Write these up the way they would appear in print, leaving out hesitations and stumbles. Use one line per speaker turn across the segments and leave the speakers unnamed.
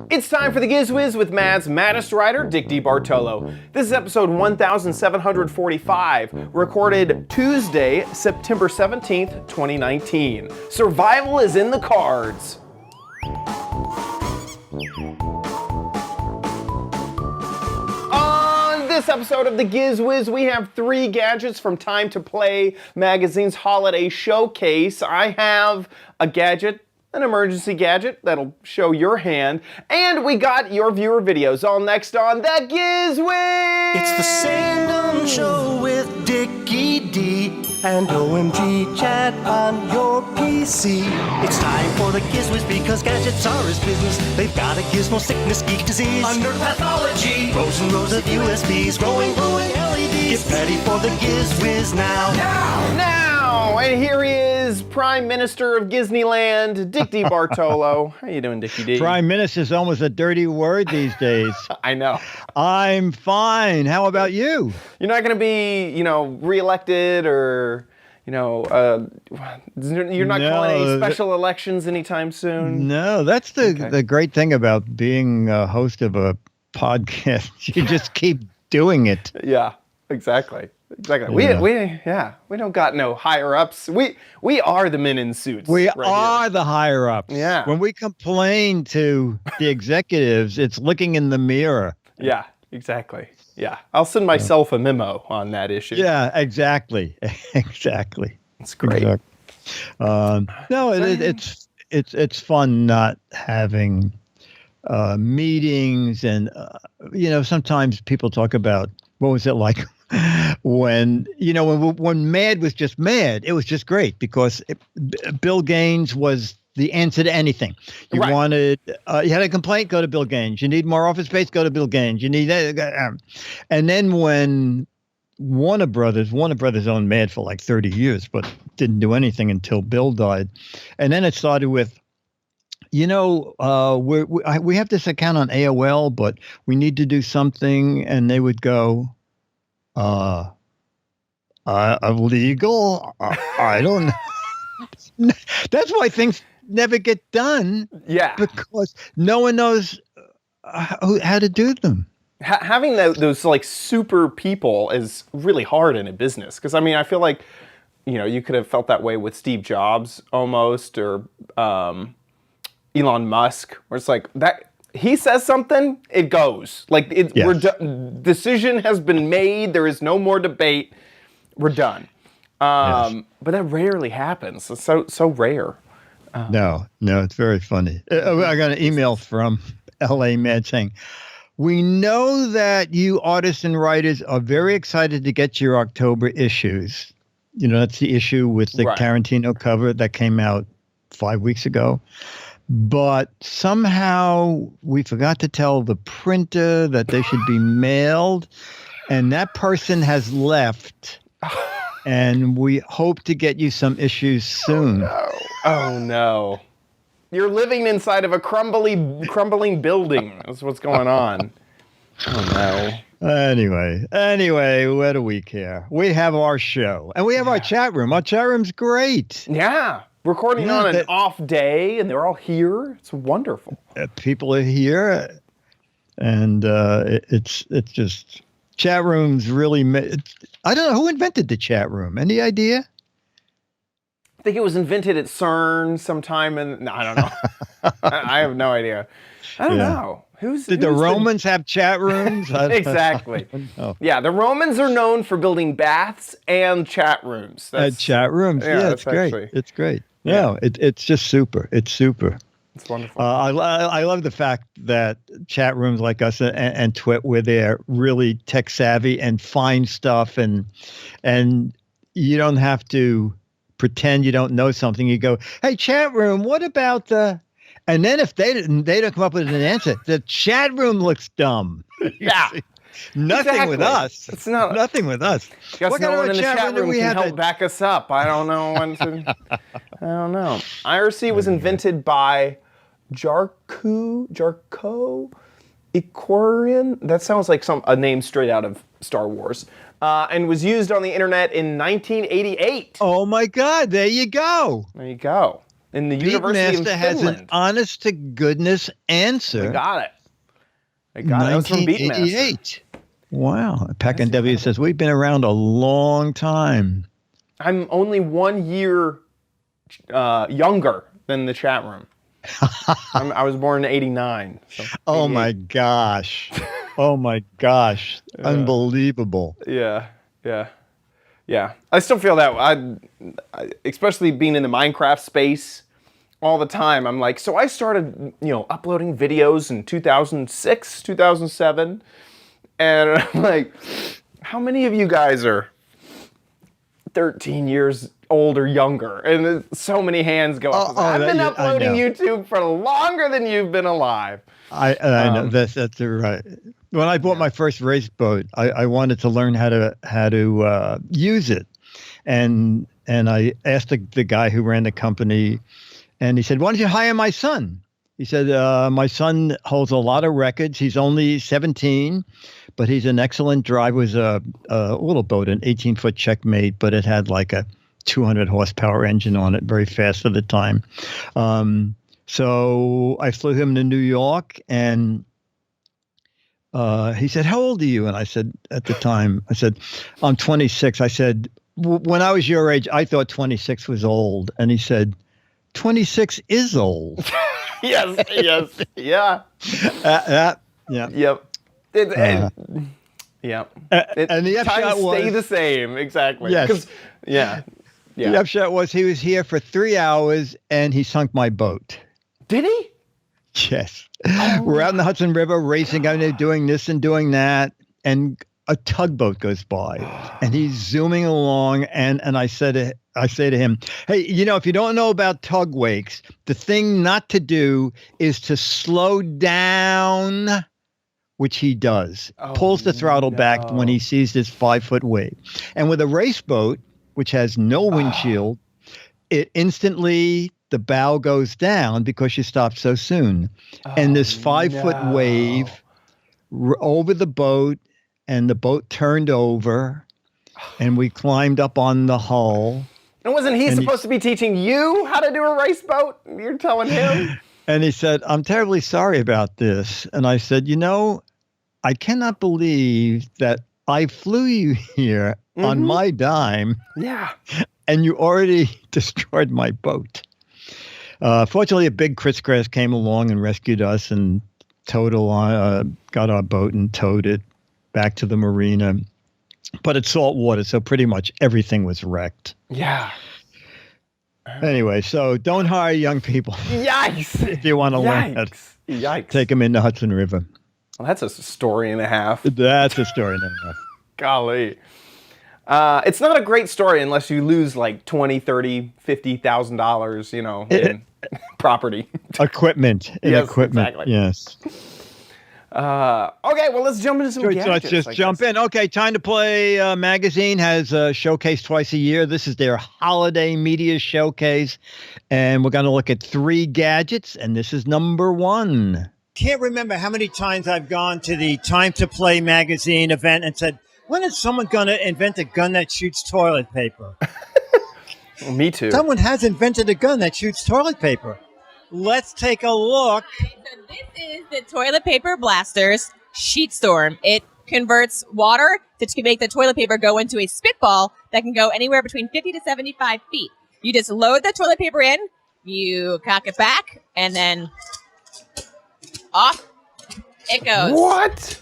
It's time for the Giz Wiz with Mad's maddest writer, Dick DeBartolo. This is episode 1745, recorded Tuesday, September 17th, 2019. Survival is in the cards. On this episode of the Giz Wiz, we have 3 gadgets from Time to Play magazine's holiday showcase. I have a gadget, an emergency gadget that'll show your hand, and we got your viewer videos. All next on the Giz Wiz!
It's the Sandom Show with Dickie D and OMG chat on your PC. It's time for the Giz Wiz because gadgets are his business. They've got a gizmo sickness, geek disease, under pathology, rows and rows of USBs, glowing LEDs. Get ready for the Giz Wiz now.
Now! And here he is, Prime Minister of Disneyland, Dick DeBartolo. How you doing, Dickie D?
Prime Minister is almost a dirty word these days.
I know.
I'm fine. How about you?
You're not going to be, reelected or, you're not calling any special elections anytime soon?
No, that's the great thing about being a host of a podcast. You just keep doing it.
Yeah, exactly. Yeah. We don't got no higher ups. We are the men in suits.
We are the higher ups.
Yeah.
When we complain to the executives, it's looking in the mirror.
Yeah, exactly. Yeah. I'll send myself a memo on that issue.
Yeah, exactly. Exactly.
It's great.
It's fun not having meetings and sometimes people talk about what was it like when Mad was just Mad. It was just great because Bill Gaines was the answer to anything. You wanted, you had a complaint, go to Bill Gaines. You need more office space, go to Bill Gaines. You need that. And then when Warner Brothers owned Mad for like 30 years, but didn't do anything until Bill died. And then it started with, we have this account on AOL, but we need to do something. And they would go, illegal. I don't know. That's why things never get done. Yeah. Because no one knows how to do them.
Having those like super people is really hard in a business. Because I feel like, you could have felt that way with Steve Jobs almost, or Elon Musk, where it's like that. He says something, it goes. Like decision has been made. There is no more debate. We're done. But that rarely happens. It's so rare.
No, it's very funny. I got an email from LA Mad saying, "We know that you artists and writers are very excited to get your October issues." That's the issue with the Tarantino cover that came out 5 weeks ago. But somehow we forgot to tell the printer that they should be mailed, and that person has left. And we hope to get you some issues soon.
Oh no. You're living inside of a crumbling building. That's what's going on. Oh no.
Anyway, what do we care? We have our show, and we have our chat room. Our chat room's great.
Yeah. Recording on an off day, and they're all here. It's wonderful.
People are here, and it's just chat rooms really. I don't know who invented the chat room. Any idea?
I think it was invented at CERN sometime, and I don't know. I have no idea. I don't know.
Did the Romans have chat rooms?
Exactly. Yeah, the Romans are known for building baths and chat rooms.
Chat rooms. Yeah, it's great. It's great. Yeah, it's just super. It's super.
It's wonderful.
I love the fact that chat rooms like us and Twit, where they're really tech savvy and find stuff, and you don't have to pretend you don't know something. You go, "Hey, chat room, what about the?" And then if they don't come up with an answer, the chat room looks dumb.
Yeah.
Nothing with us.
It's not
nothing with us.
Guess no one in the chat room can help back us up. I don't know when to. I don't know. IRC was invented by Jarko Ikourian. That sounds like a name straight out of Star Wars. And was used on the internet in 1988.
Oh my God! There you go.
There you go. in the University of
Beatmaster has an
Finland.
honest to goodness answer.
I got it. I got it. That was from Beatmaster.
1988. Wow. Pack and W says, we've been around a long time.
I'm only 1 year younger than the chat room. I was born in '89. So
oh my gosh. Oh my gosh. Unbelievable.
Yeah. I still feel that. I especially being in the Minecraft space all the time. I'm like, so I started, uploading videos in 2006, 2007. And I'm like, how many of you guys are 13 years old or younger? And so many hands go up. I've been uploading YouTube for longer than you've been alive.
I know that's right. When I bought my first race boat, I wanted to learn how to use it, and I asked the guy who ran the company, and he said, "Why don't you hire my son?" He said, "My son holds a lot of records. He's only 17, but he's an excellent driver. It was a little boat, an 18-foot Checkmate, but it had like a 200 horsepower engine on it, very fast at the time." So I flew him to New York, and he said, "How old are you?" And I said, at the time, "I'm 26." I said, "When I was your age, I thought 26 was old." And he said, "26 is old."
Yes, yeah.
Yeah.
Yep. Yeah.
And the upshot was,
stay the same, exactly.
Yes.
Yeah.
The upshot was he was here for 3 hours and he sunk my boat.
Did he?
Yes. We're out in the Hudson River racing, out there doing this and doing that, and a tugboat goes by, and he's zooming along, and I say to him, "Hey, if you don't know about tug wakes, the thing not to do is to slow down," which he does. Pulls the throttle back when he sees this 5-foot wave. And with a race boat, which has no windshield, it instantly, the bow goes down because you stop so soon. And this 5-foot wave over the boat, and the boat turned over, and we climbed up on the hull.
And wasn't he supposed to be teaching you how to do a race boat? You're telling him?
And he said, "I'm terribly sorry about this." And I said, "I cannot believe that I flew you here on my dime.
Yeah.
And you already destroyed my boat." Fortunately, a big crisscross came along and rescued us, and got our boat and towed it back to the marina. But it's salt water, so pretty much everything was wrecked.
Yeah.
Anyway, so don't hire young people.
Yikes.
If you want to learn that.
Yikes.
Take them in the Hudson River.
Well, that's a story and a half.
That's a story and a half.
Golly. It's not a great story unless you lose like $20,000, $30,000, $50,000, in property.
Equipment.
Yes,
equipment.
Exactly.
Yes.
Okay, well, let's jump into some gadgets.
Let's just jump in. Okay, Time to Play magazine has a showcase twice a year. This is their holiday media showcase, and we're going to look at 3 gadgets, and this is number 1.
Can't remember how many times I've gone to the Time to Play magazine event and said, when is someone going to invent a gun that shoots toilet paper?
Well, me too.
Someone has invented a gun that shoots toilet paper. Let's take a look.
So this is the Toilet Paper Blaster's Sheet Storm. It converts water to make the toilet paper go into a spitball that can go anywhere between 50 to 75 feet. You just load the toilet paper in, you cock it back, and then off it goes.
What?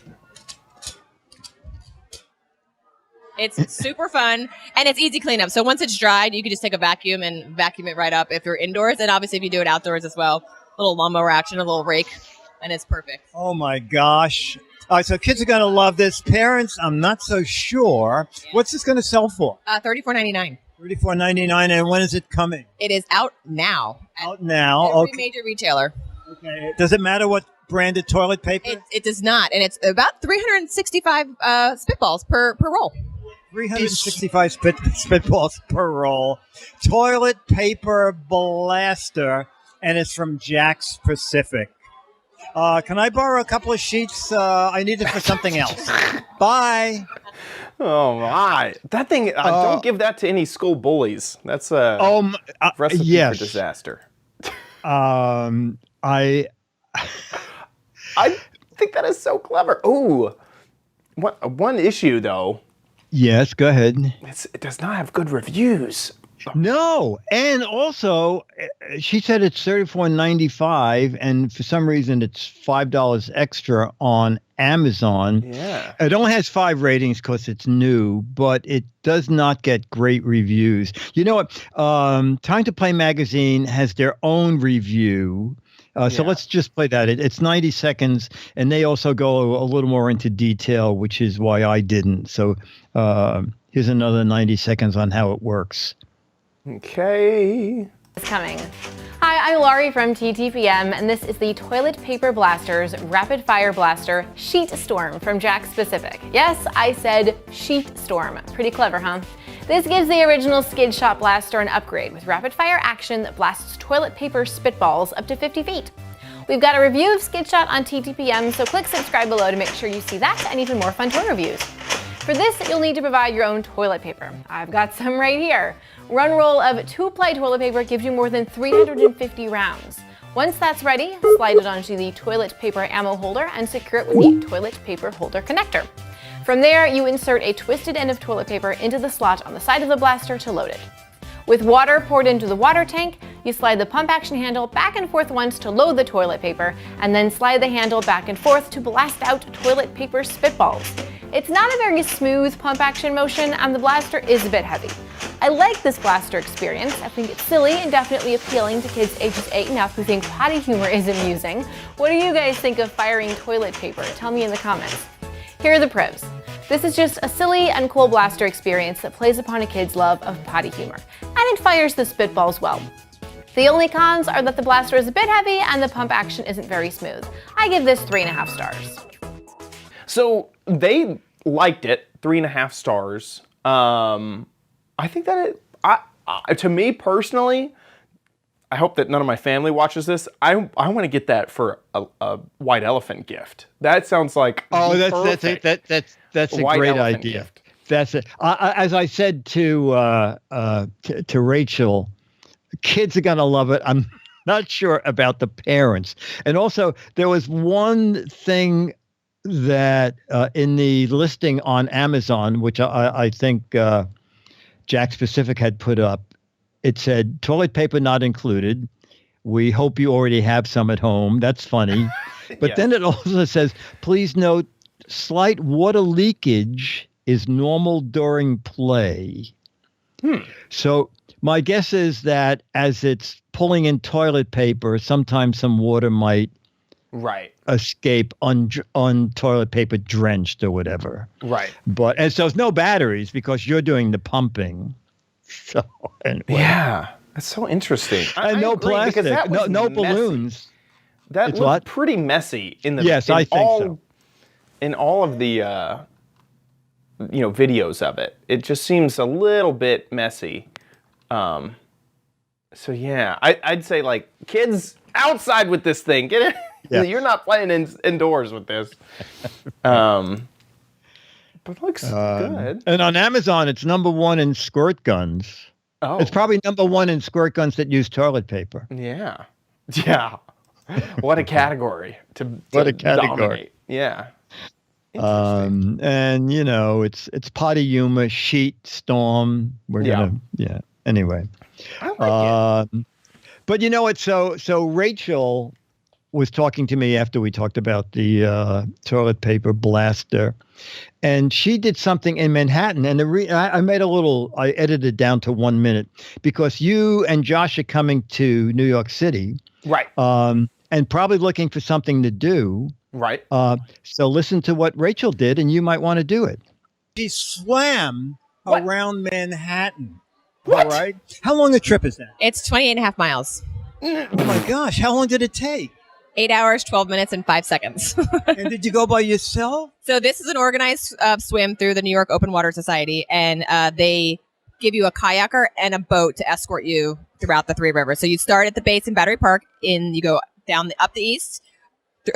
It's super fun, and it's easy cleanup. So once it's dried, you can just take a vacuum and vacuum it right up if you're indoors. And obviously, if you do it outdoors as well, a little lawnmower action, a little rake, and it's perfect.
Oh, my gosh. All right, so kids are going to love this. Parents, I'm not so sure. Yeah. What's this going to sell for?
$34.99.
$34.99, and when is it coming?
It is out now.
Out now.
Every major retailer.
Okay. Does it matter what branded toilet paper?
It does not, and it's about 365 spitballs per roll.
365 spitballs per roll. Toilet Paper Blaster, and it's from Jack's Pacific. Can I borrow a couple of sheets? I need it for something else. Bye.
Oh my! That thing. Don't give that to any school bullies. That's a recipe for disaster.
I
I think that is so clever. Ooh, one issue though.
yes, go ahead.
It does not have good reviews.
No, and also she said it's $34.95, and for some reason it's $5 extra on Amazon.
Yeah.
It only has 5 ratings because it's new, but it does not get great reviews. You know what? Time to Play magazine has their own review. So
Yeah.
let's just play that. It's 90 seconds, and they also go a little more into detail, which is why I didn't. So here's another 90 seconds on how it works.
Okay.
Is coming. Hi, I'm Laurie from TTPM, and this is the Toilet Paper Blasters Rapid Fire Blaster Sheet Storm from Jack's Pacific. Yes, I said Sheet Storm. Pretty clever, huh? This gives the original Skid Shot blaster an upgrade with rapid fire action that blasts toilet paper spitballs up to 50 feet. We've got a review of Skid Shot on TTPM, so click subscribe below to make sure you see that and even more fun toy reviews. For this, you'll need to provide your own toilet paper. I've got some right here. One roll of 2-ply toilet paper gives you more than 350 rounds. Once that's ready, slide it onto the toilet paper ammo holder and secure it with the toilet paper holder connector. From there, you insert a twisted end of toilet paper into the slot on the side of the blaster to load it. With water poured into the water tank, you slide the pump action handle back and forth once to load the toilet paper, and then slide the handle back and forth to blast out toilet paper spitballs. It's not a very smooth pump action motion, and the blaster is a bit heavy. I like this blaster experience. I think it's silly and definitely appealing to kids ages 8 and up who think potty humor is amusing. What do you guys think of firing toilet paper? Tell me in the comments. Here are the pros. This is just a silly and cool blaster experience that plays upon a kid's love of potty humor, and it fires the spitballs well. The only cons are that the blaster is a bit heavy and the pump action isn't very smooth. I give this 3.5 stars.
So they liked it, 3.5 stars. I think that to me personally, I hope that none of my family watches this. I want to get that for a white elephant gift. That sounds like
That's a
white
great
elephant
idea.
gift.
That's it. As I said to Rachel, kids are gonna love it. I'm not sure about the parents. And also, there was one thing that in the listing on Amazon, which I think Jack's Pacific had put up, it said toilet paper not included. We hope you already have some at home. That's funny. But
Yes.
then it also says, please note, slight water leakage is normal during play. So my guess is that as it's pulling in toilet paper, sometimes some water might
Right.
escape on toilet paper drenched or whatever.
Right.
And so it's no batteries because you're doing the pumping. So anyway.
Yeah. That's so interesting.
And no
agree, because
plastic,
that was
no
messy.
balloons.
That
It's
looked
what?
pretty messy in the
Yes,
in
I think so.
In all of the videos of it. It just seems a little bit messy. So yeah, I'd say like kids outside with this thing. Get it?
Yeah.
You're not playing indoors with this. But it looks good.
And on Amazon, it's #1 in squirt guns.
Oh,
It's probably #1 in squirt guns that use toilet paper.
yeah. Yeah. What a category to
What a category.
dominate. Yeah. Interesting.
And it's potty humor, sheet storm. We're gonna Anyway,
I like it.
but you know what? So Rachel was talking to me after we talked about the toilet paper blaster, and she did something in Manhattan. And I edited down to 1 minute because you and Josh are coming to New York City,
Right.
and probably looking for something to do.
Right.
So listen to what Rachel did, and you might want to do it.
She swam
What?
around Manhattan.
What?
All right. How long a trip is that?
It's 28.5 miles.
Oh my gosh. How long did it take?
8 hours, 12 minutes, and 5 seconds.
And did you go by yourself?
So this is an organized swim through the New York Open Water Society, and they give you a kayaker and a boat to escort you throughout the 3 rivers. So you start at the base in Battery Park, you go down up the east,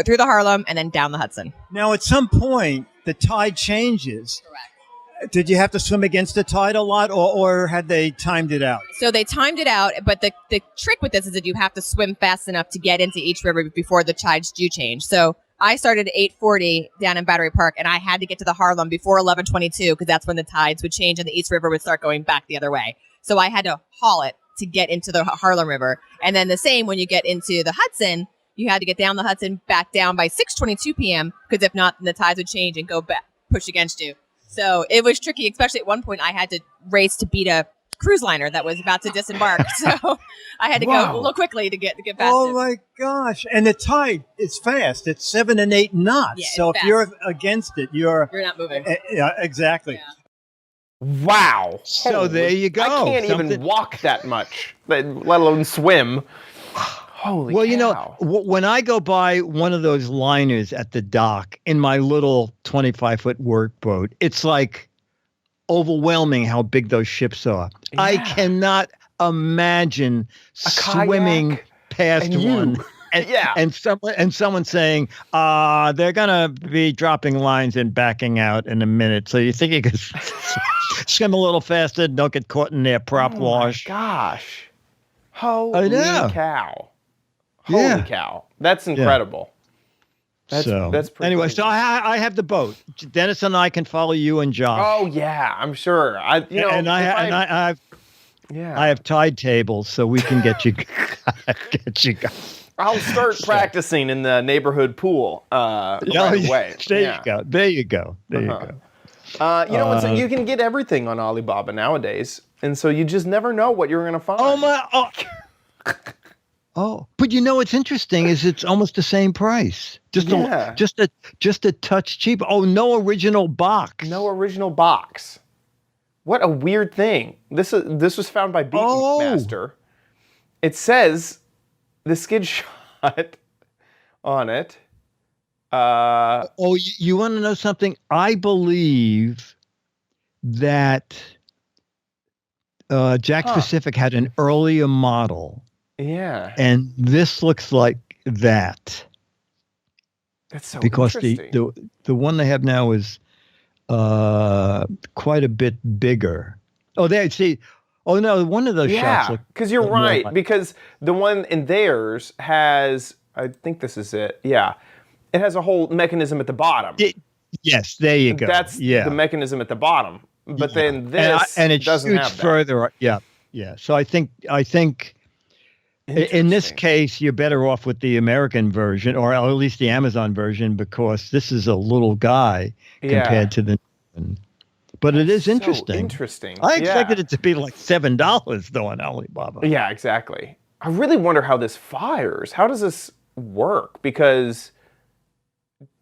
through the Harlem, and then down the Hudson.
Now, at some point, the tide changes.
Correct.
Did you have to swim against the tide a lot, or had they timed it out?
So they timed it out, but the trick with this is that you have to swim fast enough to get into each river before the tides do change. So I started at 8:40 down in Battery Park, and I had to get to the Harlem before 11:22 because that's when the tides would change and the East River would start going back the other way. So I had to haul it to get into the Harlem River. And then the same when you get into the Hudson, you had to get down the Hudson back down by 6:22 p.m. because if not, then the tides would change and go back, push against you. So it was tricky, especially at one point I had to race to beat a cruise liner that was about to disembark. So I had to go a little quickly to get past
Oh
it.
my gosh! And the tide is fast. It's 7 and 8 knots.
Yeah,
so
it's
if
fast.
you're against it, you're
You're not moving.
yeah, exactly.
Yeah.
Wow.
So there you go.
I can't even
Something-
walk that much, let alone swim. Holy
Well,
cow.
you know, when I go by one of those liners at the dock in my little 25-foot workboat, it's like overwhelming how big those ships are. I
Yeah.
cannot imagine
kayak
swimming past
and you.
one. And,
Yeah.
and someone saying, they're gonna be dropping lines and backing out in a minute. So you think you could swim a little faster, don't get caught in their prop
Oh
wash.
my gosh. Holy
know.
cow. Holy
Yeah.
cow. That's incredible. That's pretty
anyway,
crazy.
so I have the boat. Dennis and I can follow you and Josh.
Oh yeah, I'm sure. I
have tide tables, so we can get you
I'll start practicing in the neighborhood pool right away.
There you go.
You know what? So you can get everything on Alibaba nowadays, and so you just never know what you're going to find.
But you know what's interesting is it's almost the same price. Just a touch cheaper. Oh, no original box.
No original box. What a weird thing. This was found by Beatmaster. It says the skid shot on it.
You want to know something? I believe that Jack Pacific had an earlier model.
Yeah.
And this looks like that.
That's so
because
interesting.
the one they have now is quite a bit bigger. Oh, there. See. Oh no, one of those shots.
Yeah, because you're right. Because the one in theirs has, I think this is it. Yeah, it has a whole mechanism at the bottom.
Yes, there you go.
That's the mechanism at the bottom. But then this
and it
doesn't
shoots
have that.
further. Yeah. So I think in this case you're better off with the American version, or at least the Amazon version, because this is a little guy compared to the. But it is interesting.
So interesting.
I expected it to be like $7 though on Alibaba.
Yeah, exactly. I really wonder how this fires. How does this work? Because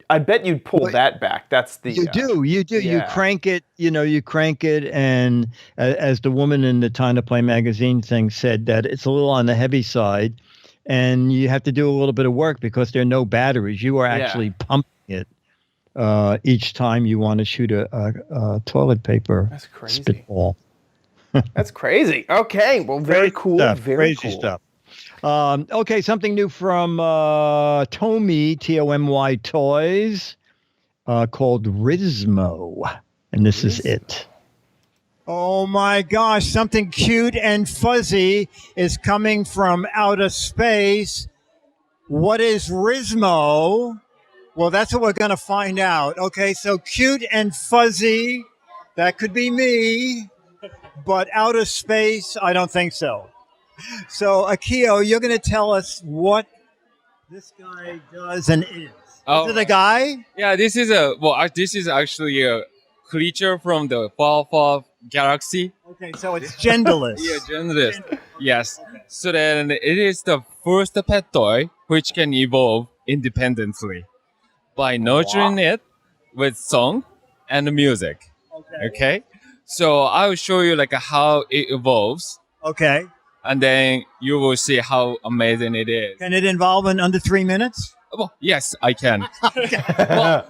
I bet you'd pull that back. That's the
you do.
Yeah.
You crank it. You crank it, and as the woman in the Time to Play magazine thing said, that it's a little on the heavy side, and you have to do a little bit of work because there are no batteries. You are actually pumping it. Each time you want to shoot a toilet paper spitball.
That's crazy. Okay, well, very cool. Very
crazy
cool
stuff. Okay, something new from Tomy, Tomy Toys, called RizzMo, and this is it.
Oh my gosh, something cute and fuzzy is coming from outer space. What is RizzMo? Well, that's what we're going to find out. Okay, so cute and fuzzy, that could be me, but outer space, I don't think so. So, Akio, you're going to tell us what this guy does and is. Is it a guy?
Yeah, this is actually a creature from the far, far galaxy.
Okay, so it's genderless.
Yeah, genderless. Yes. Okay. So then it is the first pet toy which can evolve independently by nurturing it with song and music. Okay. So I will show you how it evolves.
Okay.
And then you will see how amazing it is.
Can it evolve in under 3 minutes?
Well, yes, I can. Well,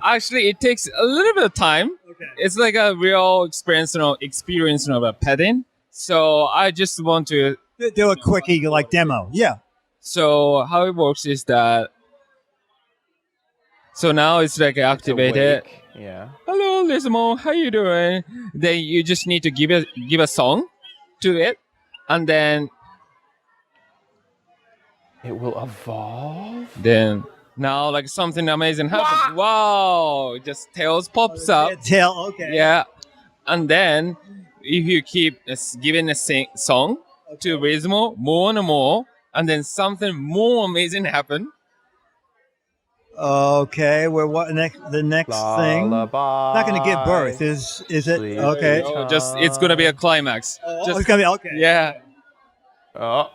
actually, it takes a little bit of time. Okay. It's like a real experience of a petting. So I just want to
do a quickie demo. Yeah.
So how it works is that. So now it's activated.
Yeah.
Hello, RizzMo, how you doing? Then you just need to give a song to it, and then
It will evolve.
now like something amazing happens. Wow! Just tails pops up.
Tail. Okay.
Yeah, and then if you keep giving a song to RizzMo more and more, and then something more amazing happen.
Okay. The next thing?
Lullaby.
Not going to give birth, is it?
Sleep.
Okay.
Oh, it's gonna be a climax.
It's going to be okay.
Yeah.
What?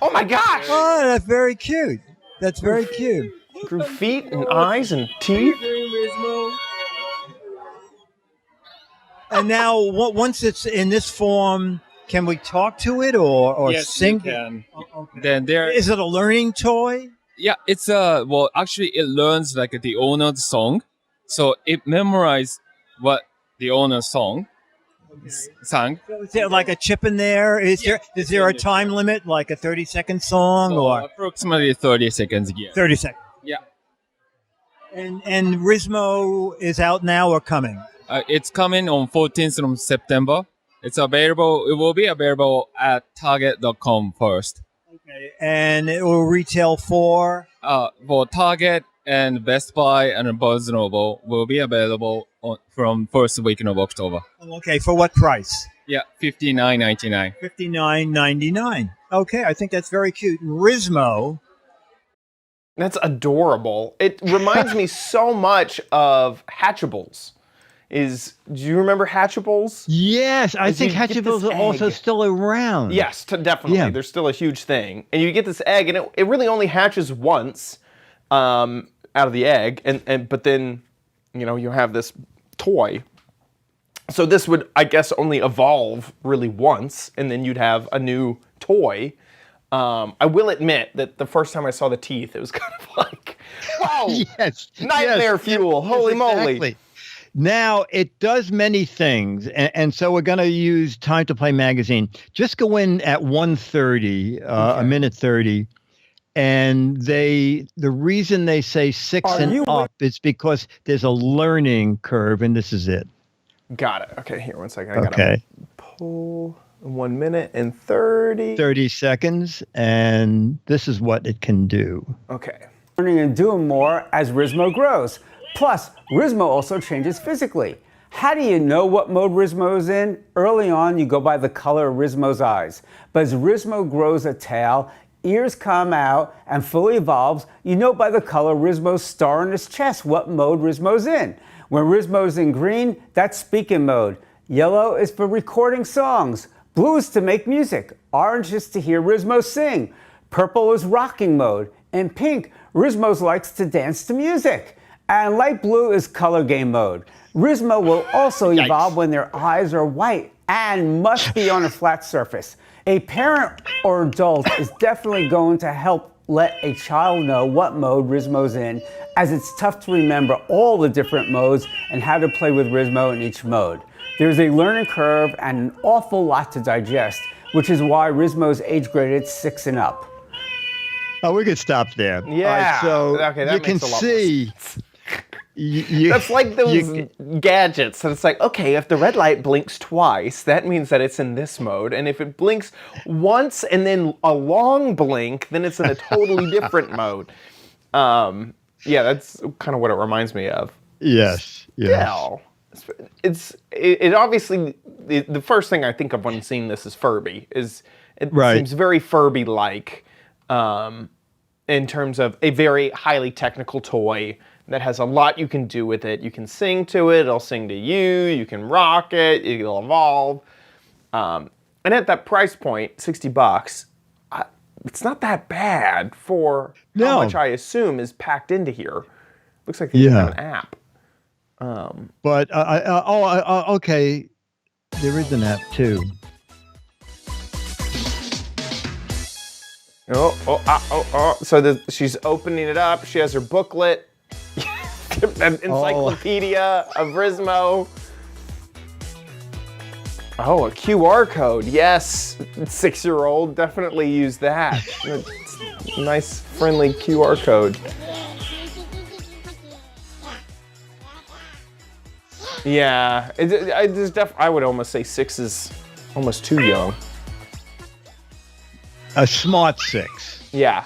Oh my gosh!
Oh, that's very cute. That's very cute.
Through feet and eyes and teeth.
And now, once it's in this form, can we talk to it or
Yes,
sing?
you can.
Okay.
Then there.
Is it a learning toy?
Yeah, it's well, actually, it learns like the owner's song, so it memorizes what the owner's song sang.
So is there like a chip in there? Is there a time limit, like a 30-second song
So
or
approximately 30 seconds. Yeah.
30 seconds?
Yeah.
And RizzMo is out now or coming?
It's coming on 14th of September. It's available. It will be available at Target.com first.
Okay. And it will retail for
Target and Best Buy and Barnes Noble will be available from first weekend of October.
Okay, for what price?
Yeah, $59.99.
$59.99. Okay, I think that's very cute. RizzMo.
That's adorable. It reminds me so much of Hatchables. Do you remember Hatchables?
Yes, I
As
think
you get
Hatchables
this
are also
egg.
still around.
Yes, definitely.
Yeah.
They're still a huge thing. And you get this egg, and it really only hatches once out of the egg, but then you have this toy. So this would, I guess, only evolve really once, and then you'd have a new toy. I will admit that the first time I saw the teeth, it was kind of like, whoa,
Yes.
nightmare fuel, holy moly.
Exactly. Now, it does many things, and so we're going to use Time to Play magazine. Just go in at 1:30, a minute 30, and the reason they say 6 and up is because there's a learning curve, and this is it.
Got it. Okay, here, 1 second. I gotta
Okay.
pull 1 minute and 30.
30 seconds, and this is what it can do.
Okay.
Learning and doing more as RizzMo grows. Plus, RizzMo also changes physically. How do you know what mode RizzMo is in? Early on, you go by the color of RizzMo's eyes. But as RizzMo grows a tail, ears come out, and fully evolves, you know by the color of RizzMo's star on his chest what mode RizzMo's in. When RizzMo's in green, that's speaking mode. Yellow is for recording songs. Blue is to make music. Orange is to hear RizzMo sing. Purple is rocking mode. And pink, RizzMo likes to dance to music. And light blue is color game mode. RizzMo will also evolve when their eyes are white and must be on a flat surface. A parent or adult is definitely going to help let a child know what mode RizzMo's in, as it's tough to remember all the different modes and how to play with RizzMo in each mode. There's a learning curve and an awful lot to digest, which is why RizzMo's age graded 6 and up.
Oh, we could stop there.
Yeah.
All right, so
Okay, that
you
makes
can
a lot more
see.
That's like those gadgets. And it's like, okay, if the red light blinks twice, that means that it's in this mode. And if it blinks once and then a long blink, then it's in a totally different mode. Yeah, that's kind of what it reminds me of.
Yes.
Yeah. It obviously, the first thing I think of when seeing this is Furby. It seems very Furby-like in terms of a very highly technical toy that has a lot you can do with it. You can sing to it, it'll sing to you, you can rock it, it'll evolve. And at that price point, $60, it's not that bad for how much I assume is packed into here. Looks like they even have an app.
But, okay, there is an app too.
So she's opening it up, she has her booklet. An encyclopedia of RizzMo. Oh, a QR code. Yes, 6-year-old definitely use that. Nice, friendly QR code. Yeah, I would almost say 6 is almost too young.
A smart 6.
Yeah.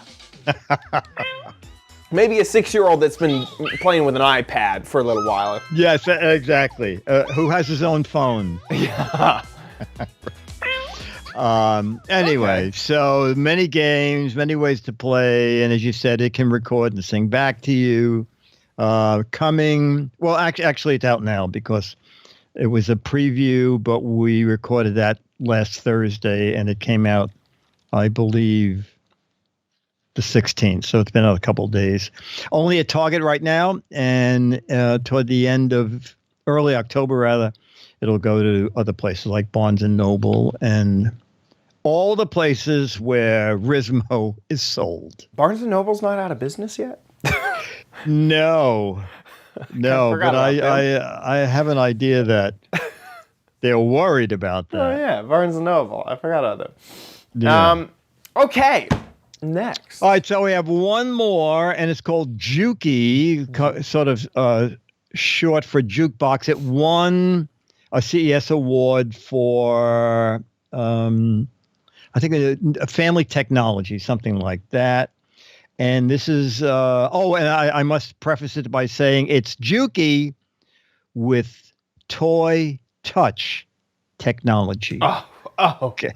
Maybe a 6-year-old that's been playing with an iPad for a little while.
Yes, exactly. Who has his own phone.
Yeah.
Anyway, So many games, many ways to play. And as you said, it can record and sing back to you. Actually, it's out now because it was a preview, but we recorded that last Thursday and it came out, I believe, the 16th. So it's been out a couple of days. Only at Target right now. And toward the end of early October, rather, it'll go to other places like Barnes & Noble and all the places where RizzMo is sold.
Barnes & Noble's not out of business yet?
No, but I have an idea that they're worried about that.
Oh, yeah, Barnes & Noble. I forgot about that.
Yeah.
Okay, next.
All right, so we have one more, and it's called Juki, sort of short for jukebox. It won a CES award for, I think, a family technology, something like that. And this is, and I must preface it by saying it's Juki with toy touch technology.
Oh, okay.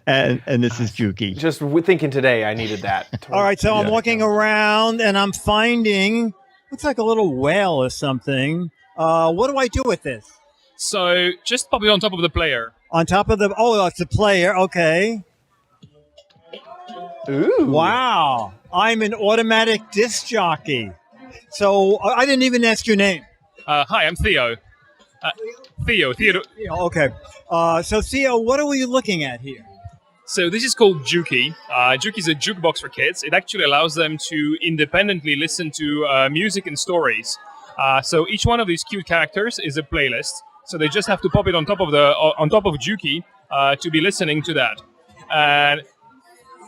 And this is Juki.
Just thinking today, I needed that.
All right, so I'm looking around and I'm finding, looks like a little whale or something. What do I do with this?
So just pop it on top of the player.
On top of it's a player, okay.
Ooh.
Wow, I'm an automatic disc jockey. So I didn't even ask your name.
Hi, I'm Theo. Theo.
Okay. So Theo, what are we looking at here?
So this is called Juki. Juki is a jukebox for kids. It actually allows them to independently listen to music and stories. So each one of these cute characters is a playlist. So they just have to pop it on top of Juki to be listening to that. And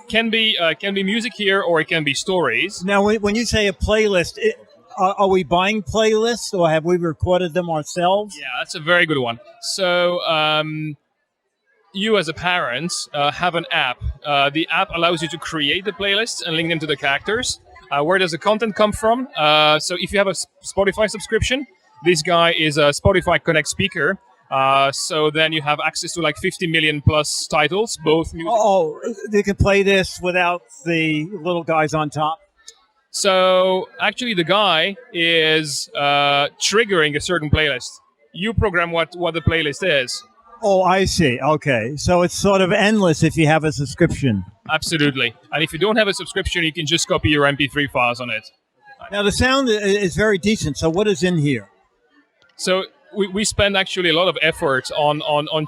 can be music here, or it can be stories.
Now, when you say a playlist, are we buying playlists, or have we recorded them ourselves?
Yeah, that's a very good one. So you as a parent have an app. The app allows you to create the playlists and link them to the characters. Where does the content come from? So if you have a Spotify subscription, this guy is a Spotify Connect speaker. So then you have access to like 50 million plus titles, both music.
Oh, they can play this without the little guys on top?
So actually the guy is triggering a certain playlist. You program what the playlist is.
Oh, I see. Okay. So it's sort of endless if you have a subscription.
Absolutely. And if you don't have a subscription, you can just copy your MP3 files on it.
Now the sound is very decent. So what is in here?
So we spend actually a lot of effort on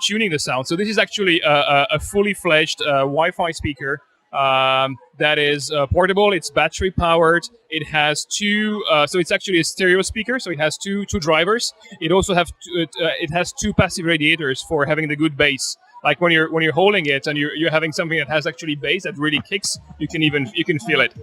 tuning the sound. So this is actually a fully fledged Wi-Fi speaker that is portable. It's battery powered. It has two. So it's actually a stereo speaker. So it has two drivers. It also it has two passive radiators for having the good bass. Like when you're holding it and you're having something that has actually bass that really kicks, you can feel it.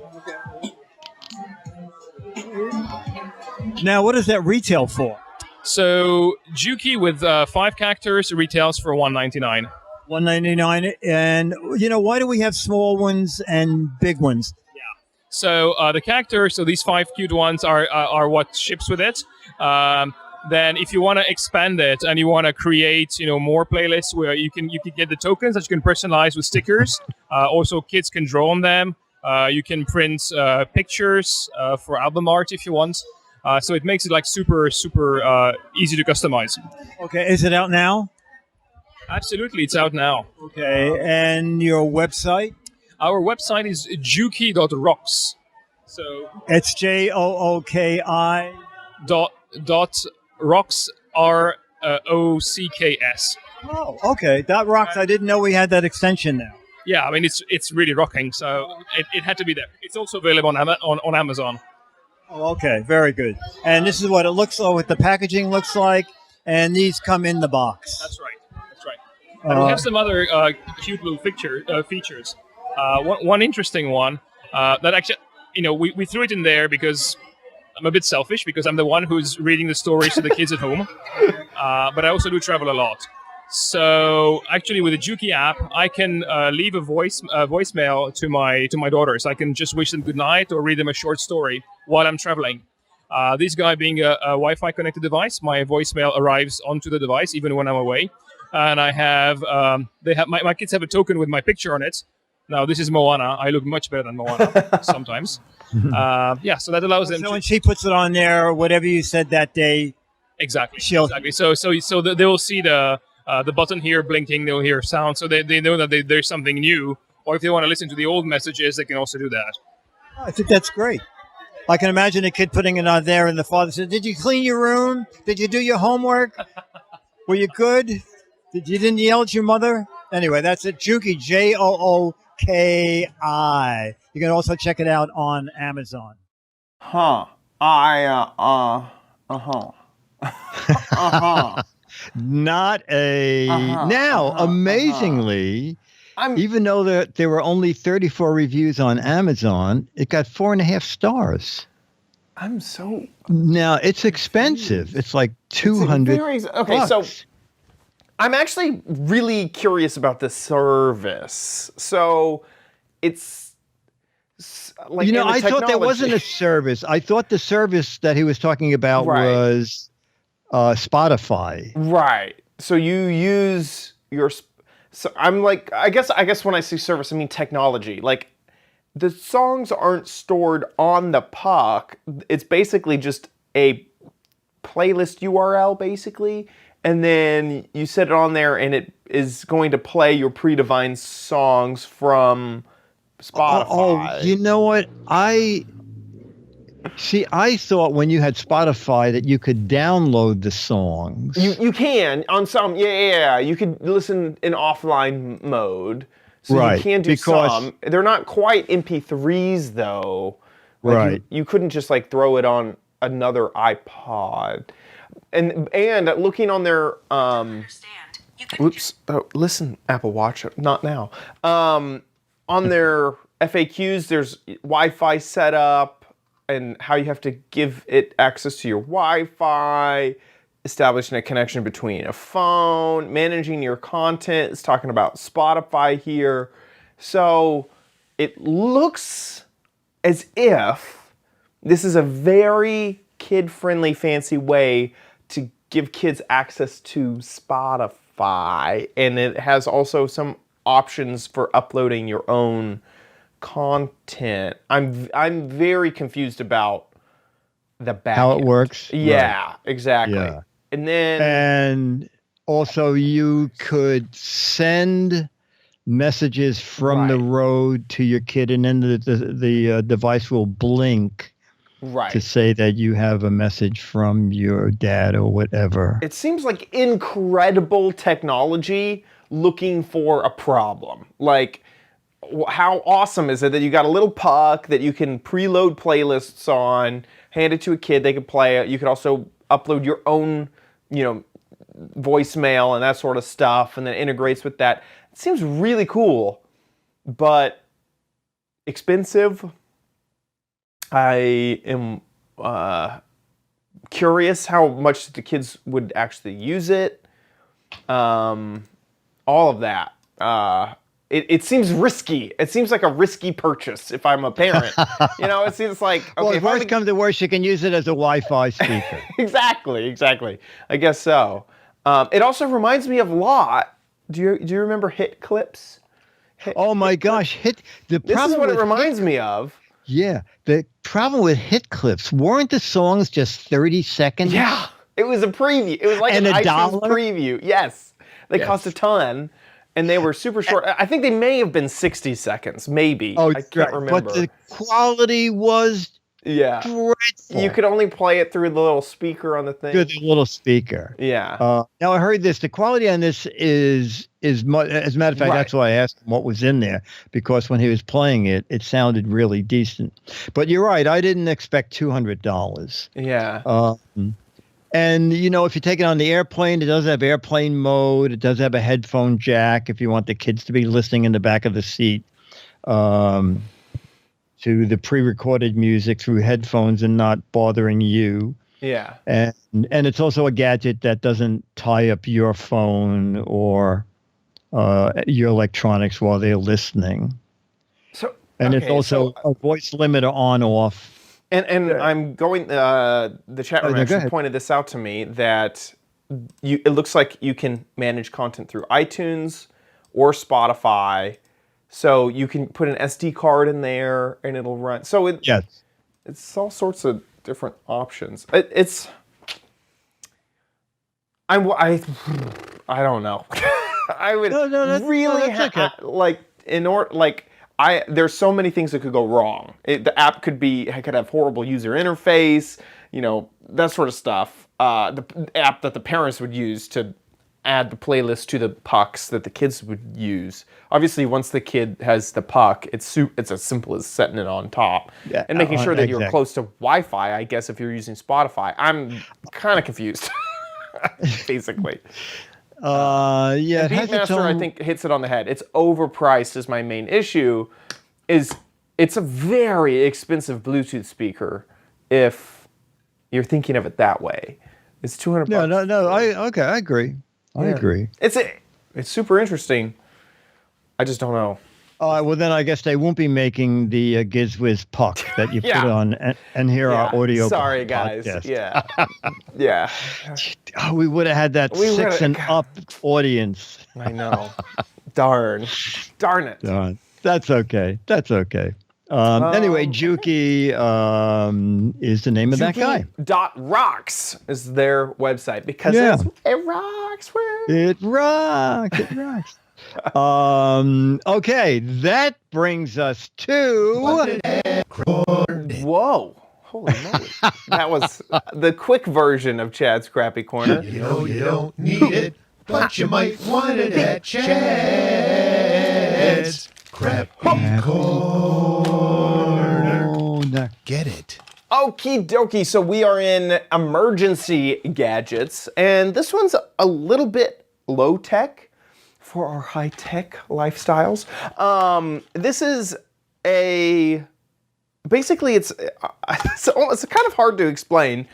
Now, what does that retail for?
So Juki with 5 characters retails for $199.
$199. And why do we have small ones and big ones?
Yeah. So the characters, so these 5 cute ones are what ships with it. Then if you want to expand it and you want to create more playlists where you can get the tokens that you can personalize with stickers. Also, kids can draw on them. You can print pictures for album art if you want. So it makes it like super easy to customize.
Okay, is it out now?
Absolutely, it's out now.
Okay, and your website?
Our website is juki.rocks. So
it's JOOKI
dot rocks ROCKS.
Oh, okay. That rocks. I didn't know we had that extension now.
Yeah, I mean it's really rocking. So it had to be there. It's also available on Amazon.
Oh, okay, very good. And this is what it looks like, what the packaging looks like, and these come in the box.
That's right. And we have some other cute little features. One interesting one that actually, we threw it in there because I'm a bit selfish because I'm the one who's reading the stories to the kids at home. But I also do travel a lot. So actually, with the Dookie app, I can leave a voicemail to my daughters. I can just wish them good night or read them a short story while I'm traveling. This guy being a Wi-Fi connected device, my voicemail arrives onto the device even when I'm away. And I have my kids have a token with my picture on it. Now this is Moana. I look much better than Moana sometimes. So that allows them.
So when she puts it on there, whatever you said that day.
Exactly. So they will see the button here blinking. They'll hear sound, so they know that there's something new. Or if they want to listen to the old messages, they can also do that.
I think that's great. I can imagine a kid putting it on there, and the father said, "Did you clean your room? Did you do your homework? Were you good? Didn't yell at your mother?" Anyway, that's it. Dookie, Jooki. You can also check it out on Amazon.
Not a amazingly. Even though there were only 34 reviews on Amazon, it got 4.5 stars. Now it's expensive. It's like $200.
Okay, so I'm actually really curious about this service. So it's like
I thought there wasn't a service. I thought the service that he was talking about was Spotify.
Right. So you use your. So I'm like, I guess when I say service, I mean technology. Like, the songs aren't stored on the puck. It's basically just a playlist URL, basically. And then you set it on there, and it is going to play your predefined songs from Spotify.
Oh, you know what? I thought when you had Spotify that you could download the songs.
You can on some, yeah. You could listen in offline mode. So you can do some. They're not quite MP3s though. Like you couldn't just like throw it on another iPod. And looking on their listen, Apple Watch, not now. On their FAQs, there's Wi-Fi setup and how you have to give it access to your Wi-Fi, establishing a connection between a phone, managing your content. It's talking about Spotify here. So it looks as if this is a very kid-friendly, fancy way to give kids access to Spotify. And it has also some options for uploading your own content. I'm very confused about the back
how
end.
It works.
Yeah, exactly.
Yeah.
And
also you could send messages from the road to your kid, and then the device will blink to say that you have a message from your dad or whatever.
It seems like incredible technology looking for a problem. Like, how awesome is it that you got a little puck that you can preload playlists on, hand it to a kid, they can play it. You could also upload your own, voicemail and that sort of stuff, and then integrates with that. It seems really cool, but expensive. I am curious how much the kids would actually use it. All of that. It seems risky. It seems like a risky purchase if I'm a parent. It seems like, okay.
Well, if worst comes to worst, you can use it as a Wi-Fi speaker.
Exactly. I guess so. It also reminds me of Lot. Do you remember Hit Clips?
Oh my gosh,
This is what it reminds me of.
Yeah, the problem with Hit Clips, weren't the songs just 30 seconds?
Yeah, it was a preview. It was like an iTunes preview. Yes, they cost a ton. And they were super short. I think they may have been 60 seconds, maybe. I can't remember.
But the quality was dreadful.
You could only play it through the little speaker on the thing.
Through the little speaker.
Yeah.
Now, I heard this. The quality on this is much, as a matter of fact, that's why I asked him what was in there. Because when he was playing it, it sounded really decent. But you're right. I didn't expect $200.
Yeah.
And, if you take it on the airplane, it does have airplane mode. It does have a headphone jack if you want the kids to be listening in the back of the seat. to the pre-recorded music through headphones and not bothering you.
Yeah.
And it's also a gadget that doesn't tie up your phone or your electronics while they're listening.
So
it's also a voice limiter on off.
And I'm going. The chat room actually pointed this out to me that it looks like you can manage content through iTunes or Spotify. So you can put an SD card in there and it'll run. So it's all sorts of different options. I don't know. I would there's so many things that could go wrong. The app could have horrible user interface, that sort of stuff. The app that the parents would use to add the playlist to the pucks that the kids would use. Obviously, once the kid has the puck, it's as simple as setting it on top and making sure that you're close to Wi-Fi, I guess, if you're using Spotify. I'm kind of confused, basically. Beatmaster, I think, hits it on the head. It's overpriced is my main issue. It's a very expensive Bluetooth speaker if you're thinking of it that way. It's $200.
No. I agree. I agree.
It's super interesting. I just don't know.
Well, then I guess they won't be making the Giz Wiz puck that you put on and hear our audio.
Sorry, guys.
Podcast.
Yeah.
We would have had that 6 and up audience.
I know. Darn it.
That's okay. Anyway, Juki is the name of that guy.
.rocks is their website because it rocks.
It rocks. Okay, that brings us to...
Whoa. Holy moly. That was the quick version of Chad's Crappy Corner.
You know you don't need it, but you might want it at Chad's Crappy Corner. Get it.
Okie dokie. So we are in emergency gadgets, and this one's a little bit low tech for our high tech lifestyles. This is basically it's kind of hard to explain.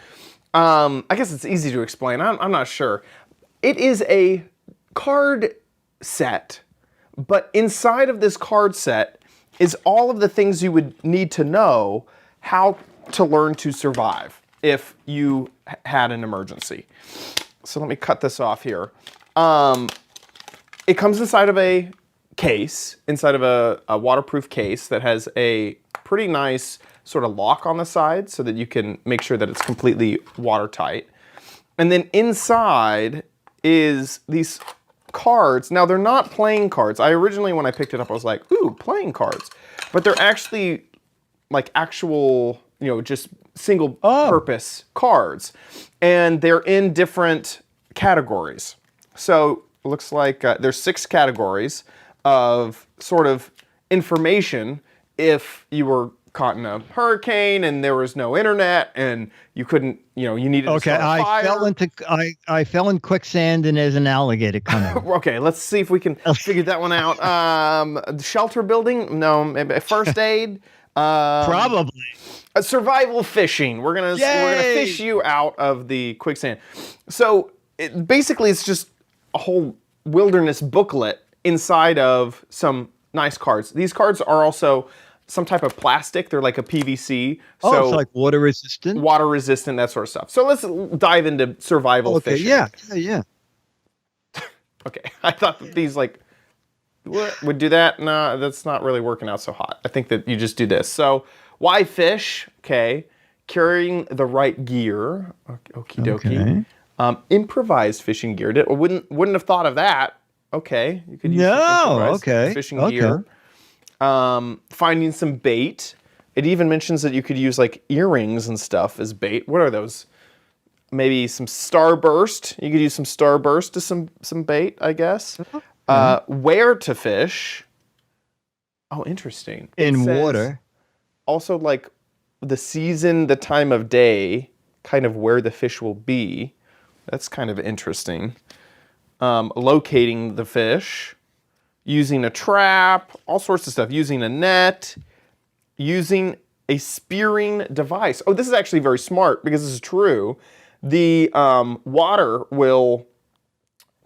I guess it's easy to explain. I'm not sure. It is a card set, but inside of this card set is all of the things you would need to know how to learn to survive if you had an emergency. So let me cut this off here. It comes inside of a case, inside of a waterproof case that has a pretty nice sort of lock on the side so that you can make sure that it's completely watertight. And then inside is these cards. Now, they're not playing cards. Originally, when I picked it up, I was like, ooh, playing cards. But they're actually like actual, just single purpose cards. And they're in different categories. So it looks like there's 6 categories of sort of information if you were caught in a hurricane and there was no internet and you couldn't, you needed to start a fire.
I fell in quicksand and there's an alligator coming.
Okay, let's see if we can figure that one out. Shelter building? No, maybe first aid?
Probably.
Survival fishing. We're gonna fish you out of the quicksand. So basically, it's just a whole wilderness booklet inside of some nice cards. These cards are also some type of plastic. They're like a PVC. So
it's like water resistant?
Water resistant, that sort of stuff. So let's dive into survival fishing.
Yeah.
Okay, I thought that these would do that. No, that's not really working out so hot. I think that you just do this. So why fish? Okay, carrying the right gear. Okie dokie.
Okay.
Improvised fishing gear. Wouldn't have thought of that. Okay, you could use improvised fishing gear. Finding some bait. It even mentions that you could use like earrings and stuff as bait. What are those? Maybe some starburst. You could use some starburst to some bait, I guess. Where to fish. Oh, interesting.
In water.
Also, like the season, the time of day, kind of where the fish will be. That's kind of interesting. Locating the fish, using a trap, all sorts of stuff. Using a net, using a spearing device. Oh, this is actually very smart because this is true. The water will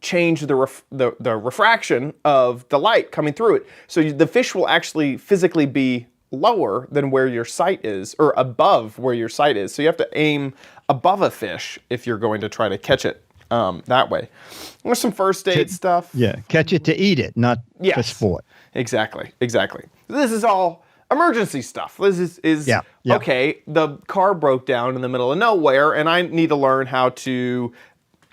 change the refraction of the light coming through it. So the fish will actually physically be lower than where your sight is, or above where your sight is. So you have to aim above a fish if you're going to try to catch it that way. There's some first aid stuff.
Yeah, catch it to eat it, not for sport.
Exactly. This is all emergency stuff. This is okay, the car broke down in the middle of nowhere and I need to learn how to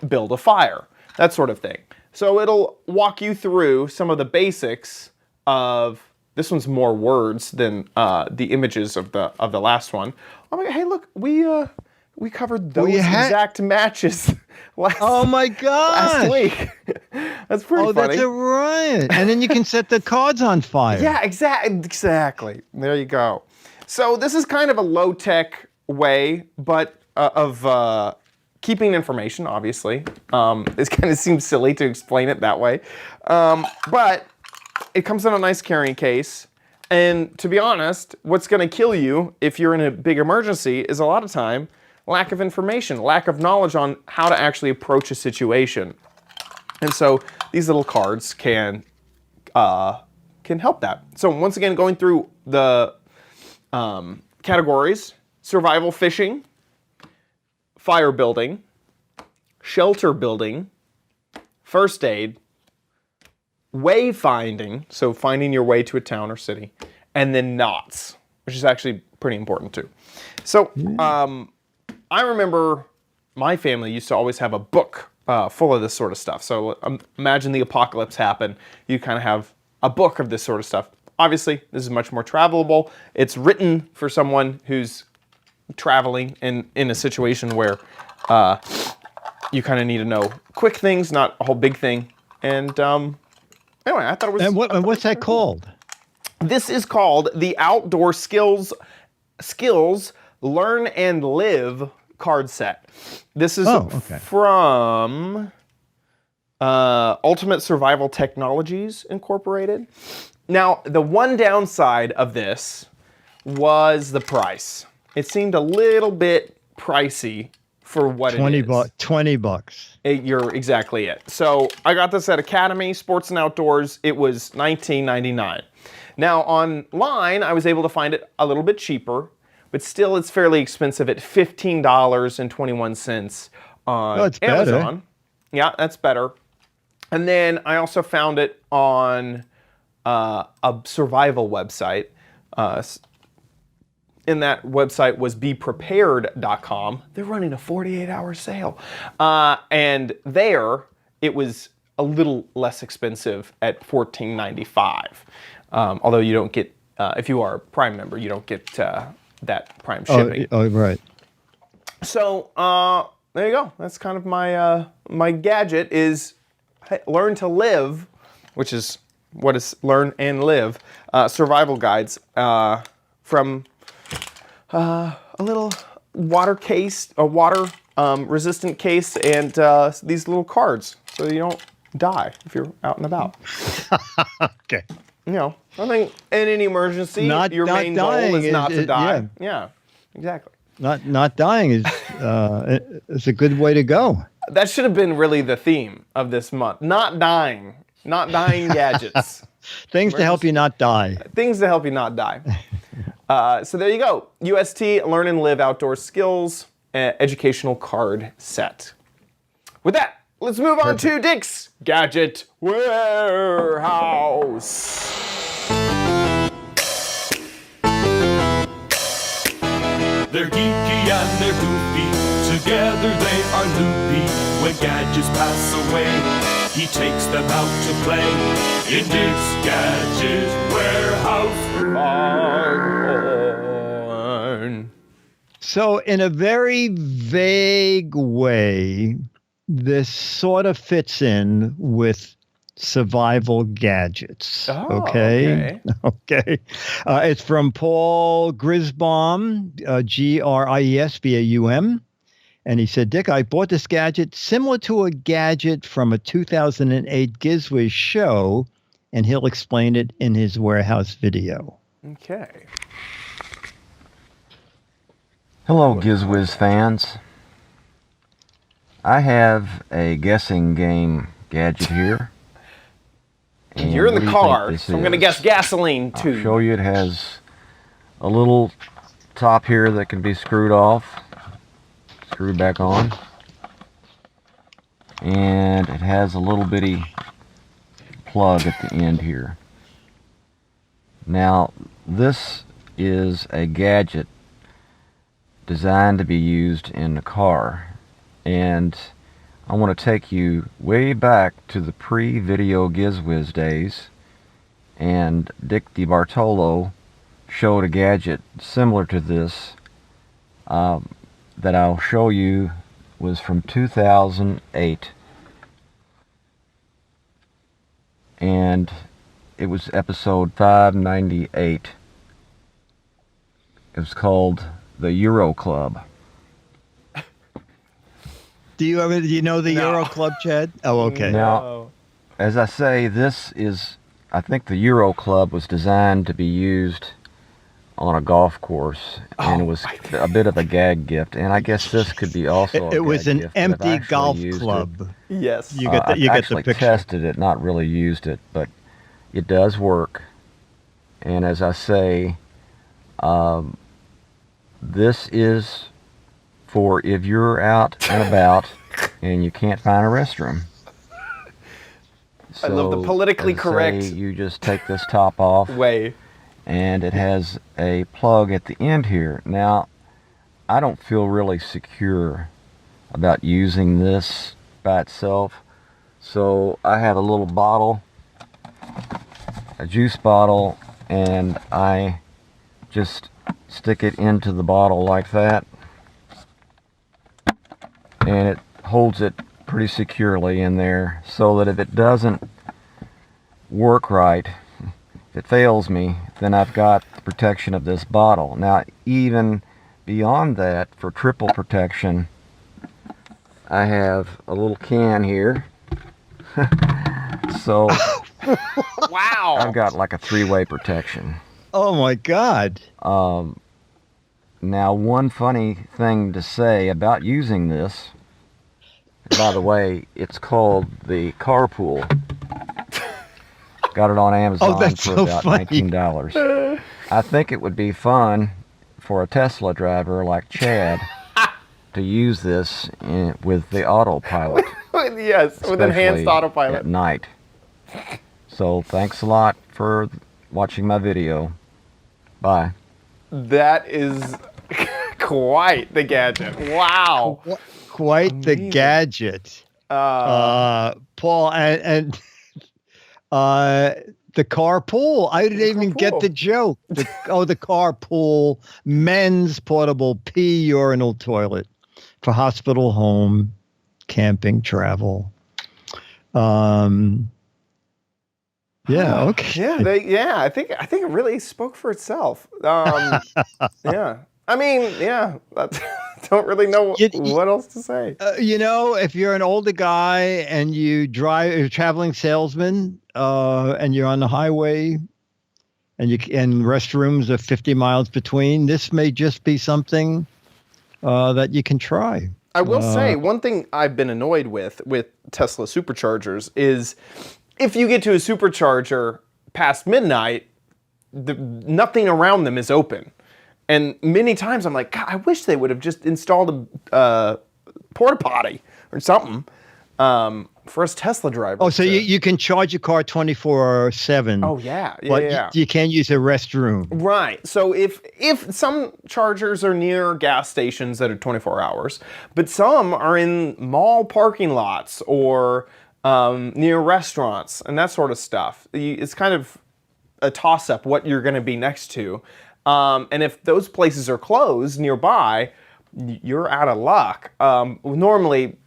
build a fire. That sort of thing. So it'll walk you through some of the basics of, this one's more words than the images of the last one. Oh my God, hey look, we covered those exact matches last week. That's pretty funny.
Oh, that's right. And then you can set the cards on fire.
Yeah, exactly. There you go. So this is kind of a low-tech way, but of keeping information, obviously. This kind of seems silly to explain it that way. But it comes in a nice carrying case. And to be honest, what's going to kill you if you're in a big emergency is a lot of time lack of information, lack of knowledge on how to actually approach a situation. And so these little cards can help that. So once again, going through the categories: survival fishing, fire building, shelter building, first aid, wayfinding, so finding your way to a town or city, and then knots, which is actually pretty important too. So I remember my family used to always have a book full of this sort of stuff. So imagine the apocalypse happened. You kind of have a book of this sort of stuff. Obviously, this is much more travelable. It's written for someone who's traveling in a situation where you kind of need to know quick things, not a whole big thing. And anyway, I thought it was...
And what's that called?
This is called the Outdoor Skills Learn and Live card set. This is from Ultimate Survival Technologies Incorporated. Now, the one downside of this was the price. It seemed a little bit pricey for what it is.
$20.
You're exactly it. So I got this at Academy Sports and Outdoors. It was $19.99. Now online, I was able to find it a little bit cheaper, but still it's fairly expensive at $15.21 on Amazon.
Better.
Yeah, that's better. And then I also found it on a survival website. And that website was beprepared.com. They're running a 48-hour sale. And there, it was a little less expensive at $14.95. Although you don't get, if you are a Prime member, you don't get that Prime shipping.
Oh, right.
So there you go. That's kind of my my gadget is Learn to Live, which is what is Learn and Live, survival guides from a little water case, a water resistant case, and these little cards so you don't die if you're out and about.
Okay.
You know, I think in any emergency, your main goal is not to die. Yeah, exactly.
Not dying is it's a good way to go.
That should have been really the theme of this month. Not dying gadgets.
Things to help you not die.
Things to help you not die. So there you go. UST Learn and Live Outdoor Skills Educational Card Set. With that, let's move on to Dick's Gadget Warehouse.
They're geeky and they're goofy, together they are loopy. When gadgets pass away, he takes them out to play in Dick's Gadget Warehouse.
So in a very vague way, this sort of fits in with survival gadgets.
Oh,
okay. It's from Paul Grisbaum, Griesbaum. And he said, Dick, I bought this gadget similar to a gadget from a 2008 Giz Wiz show, and he'll explain it in his warehouse video.
Okay.
Hello, Giz Wiz fans. I have a guessing game gadget here. And
You're in
what
the
do you think
car,
this
so I'm going to
is?
guess gasoline
I'll
tube.
show you. It has a little top here that can be screwed off, screwed back on, and it has a little bitty plug at the end here. Now, this is a gadget designed to be used in the car, and I want to take you way back to the pre-video Giz Wiz days, and Dick DeBartolo showed a gadget similar to this that I'll show you was from 2008, and it was episode 598. It was called the Euro Club.
Do you know the Euro Club, Chad? Oh, okay.
Now, as I say, I think the Euro Club was designed to be used on a golf course, and it was a bit of a gag gift. And I guess this could be also a
It was
gag
an
gift, but I've
empty
actually
golf
used
club.
Yes.
You get the, you
I've
get the
actually
picture.
tested it, not really used it, but it does work. And as I say, this is for if you're out and about and you can't find a restroom.
I love the politically
as I
correct
say, you just take this top off
way.
and it has a plug at the end here. Now, I don't feel really secure about using this by itself, so I have a little bottle, a juice bottle, and I just stick it into the bottle like that, and it holds it pretty securely in there, so that if it doesn't work right, if it fails me, then I've got the protection of this bottle. Now, even beyond that, for triple protection, I have a little can here. So
Wow.
I've got like a three-way protection.
Oh my God.
Now, one funny thing to say about using this, by the way, it's called the Carpool. Got it on Amazon
that's
for
so
about
funny.
$19. I think it would be fun for a Tesla driver like Chad to use this with the autopilot.
Yes, with enhanced
especially
autopilot.
at night. So thanks a lot for watching my video. Bye.
That is quite the gadget. Wow.
Quite the gadget. Paul, and the carpool. I didn't even get the joke. The carpool men's portable pee urinal toilet for hospital, home, camping, travel. Yeah. Okay.
Yeah. I think it really spoke for itself. Yeah. I mean, yeah. Don't really know what else to say.
If you're an older guy and you're a traveling salesman, and you're on the highway, and restrooms are 50 miles between, this may just be something that you can try.
I will say one thing I've been annoyed with Tesla superchargers is if you get to a supercharger past midnight, nothing around them is open. And many times I'm like, God, I wish they would have just installed a porta potty or something for us Tesla drivers.
Oh, so you can charge your car 24/7.
Oh yeah,
But you can't use a restroom.
Right. So if some chargers are near gas stations that are 24 hours, but some are in mall parking lots or near restaurants and that sort of stuff, it's kind of a toss-up what you're going to be next to. And if those places are closed nearby, you're out of luck. Normally,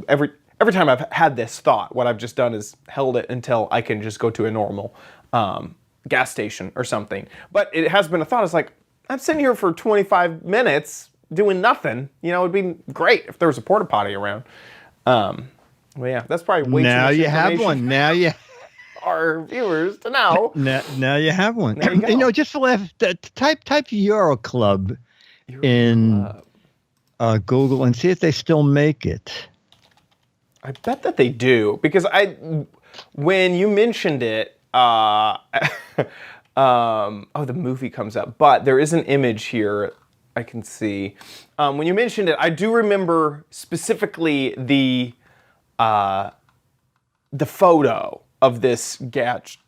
every time I've had this thought, what I've just done is held it until I can just go to a normal gas station or something. But it has been a thought. It's like, I'm sitting here for 25 minutes doing nothing. It'd be great if there was a porta potty around. Well, yeah, that's probably way too much
Now you have
information.
one. Now you.
our viewers to know.
Now you have one.
There you go.
Just for laugh, type Euro Club in Google and see if they still make it.
I bet that they do, because when you mentioned it, the movie comes up, but there is an image here I can see. When you mentioned it, I do remember specifically the photo of this gadget.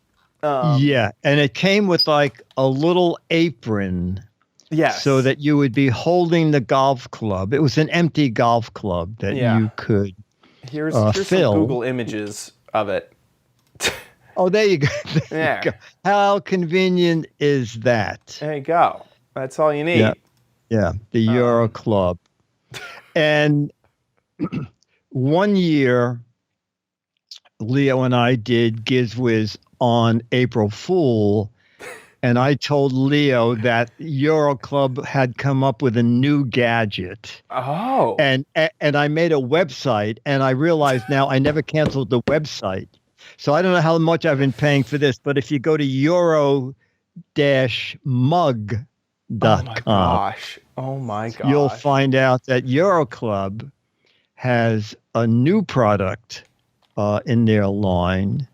Yeah, and it came with like a little apron.
Yes.
So that you would be holding the golf club. It was an empty golf club that you could
Here's
fill.
some Google images of it.
Oh, there you go.
There you go.
How convenient is that?
There you go. That's all you need.
Yeah, the Euro Club. And one year, Leo and I did Giz Wiz on April Fool, and I told Leo that Euro Club had come up with a new gadget.
Oh.
And I made a website, and I realized now I never canceled the website. So I don't know how much I've been paying for this, but if you go to euro-mug.com,
oh my gosh,
you'll find out that Euro Club has a new product in their line.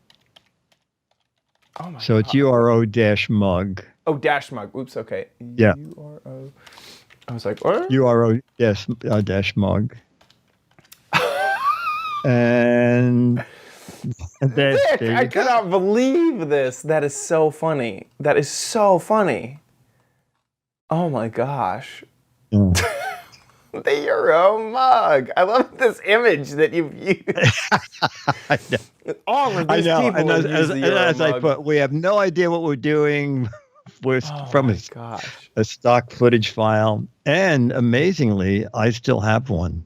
Oh my
so it's euro-mug.
Oh, dash mug. Oops. Okay.
Yeah.
URO. I was like, what?
Euro-mug. And there
I cannot believe this. That is so funny. That is so funny. Oh my gosh.
Yeah.
The Euro mug. I love this image that you've used.
I know.
All of these people
and
have used the Euro
as I
mug.
put, we have no idea what we're doing. We're from a stock footage file. And amazingly, I still have one.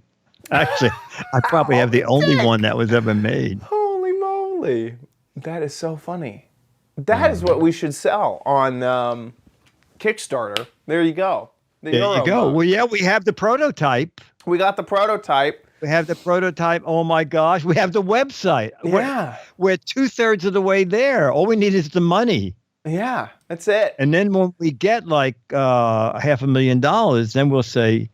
Actually, I probably have the only one that was ever made.
Holy moly. That is so funny. That is what we should sell on Kickstarter. There you go.
There you go.
Mug.
Well, yeah, we have the prototype.
We got the prototype.
We have the prototype. Oh my gosh. We have the website.
Yeah.
We're 2/3 of the way there. All we need is the money.
Yeah, that's it.
And then when we get like $500,000, then we'll say,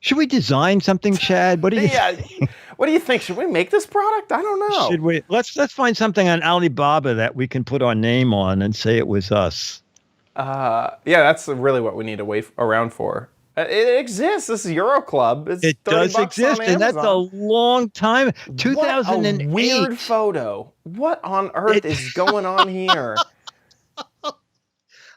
should we design something, Chad? What do you think?
What do you think? Should we make this product? I don't know.
Should we? Let's find something on Alibaba that we can put our name on and say it was us.
Yeah, that's really what we need to wait around for. It exists. This is Euro Club.
It does exist, and that's a long time. 2008.
What a weird photo. What on earth is going on here?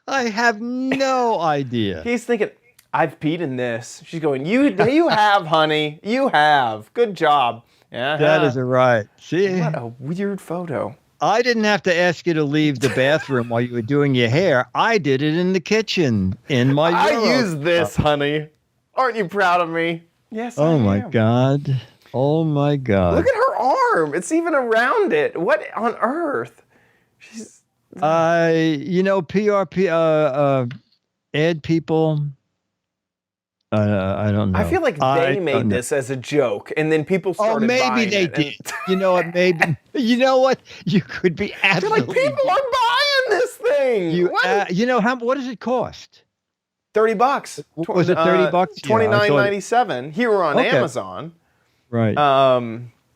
I have no idea.
He's thinking, I've peed in this. She's going, you have, honey. You have. Good job. Yeah.
That is right. See?
What a weird photo.
I didn't have to ask you to leave the bathroom while you were doing your hair. I did it in the kitchen in my Euro
used this, honey. Aren't you proud of me? Yes, I am.
my God. Oh, my God.
Look at her arm. It's even around it. What on earth? She's...
PRP, ad people... I don't know.
I feel like they made this as a joke, and then people started buying it.
Oh, maybe they did. You know what? Maybe. You know what? You could be absolutely...
You're like, people are buying this thing.
What does it cost?
$30.
Was it $30?
$29.97 here on Amazon.
Right.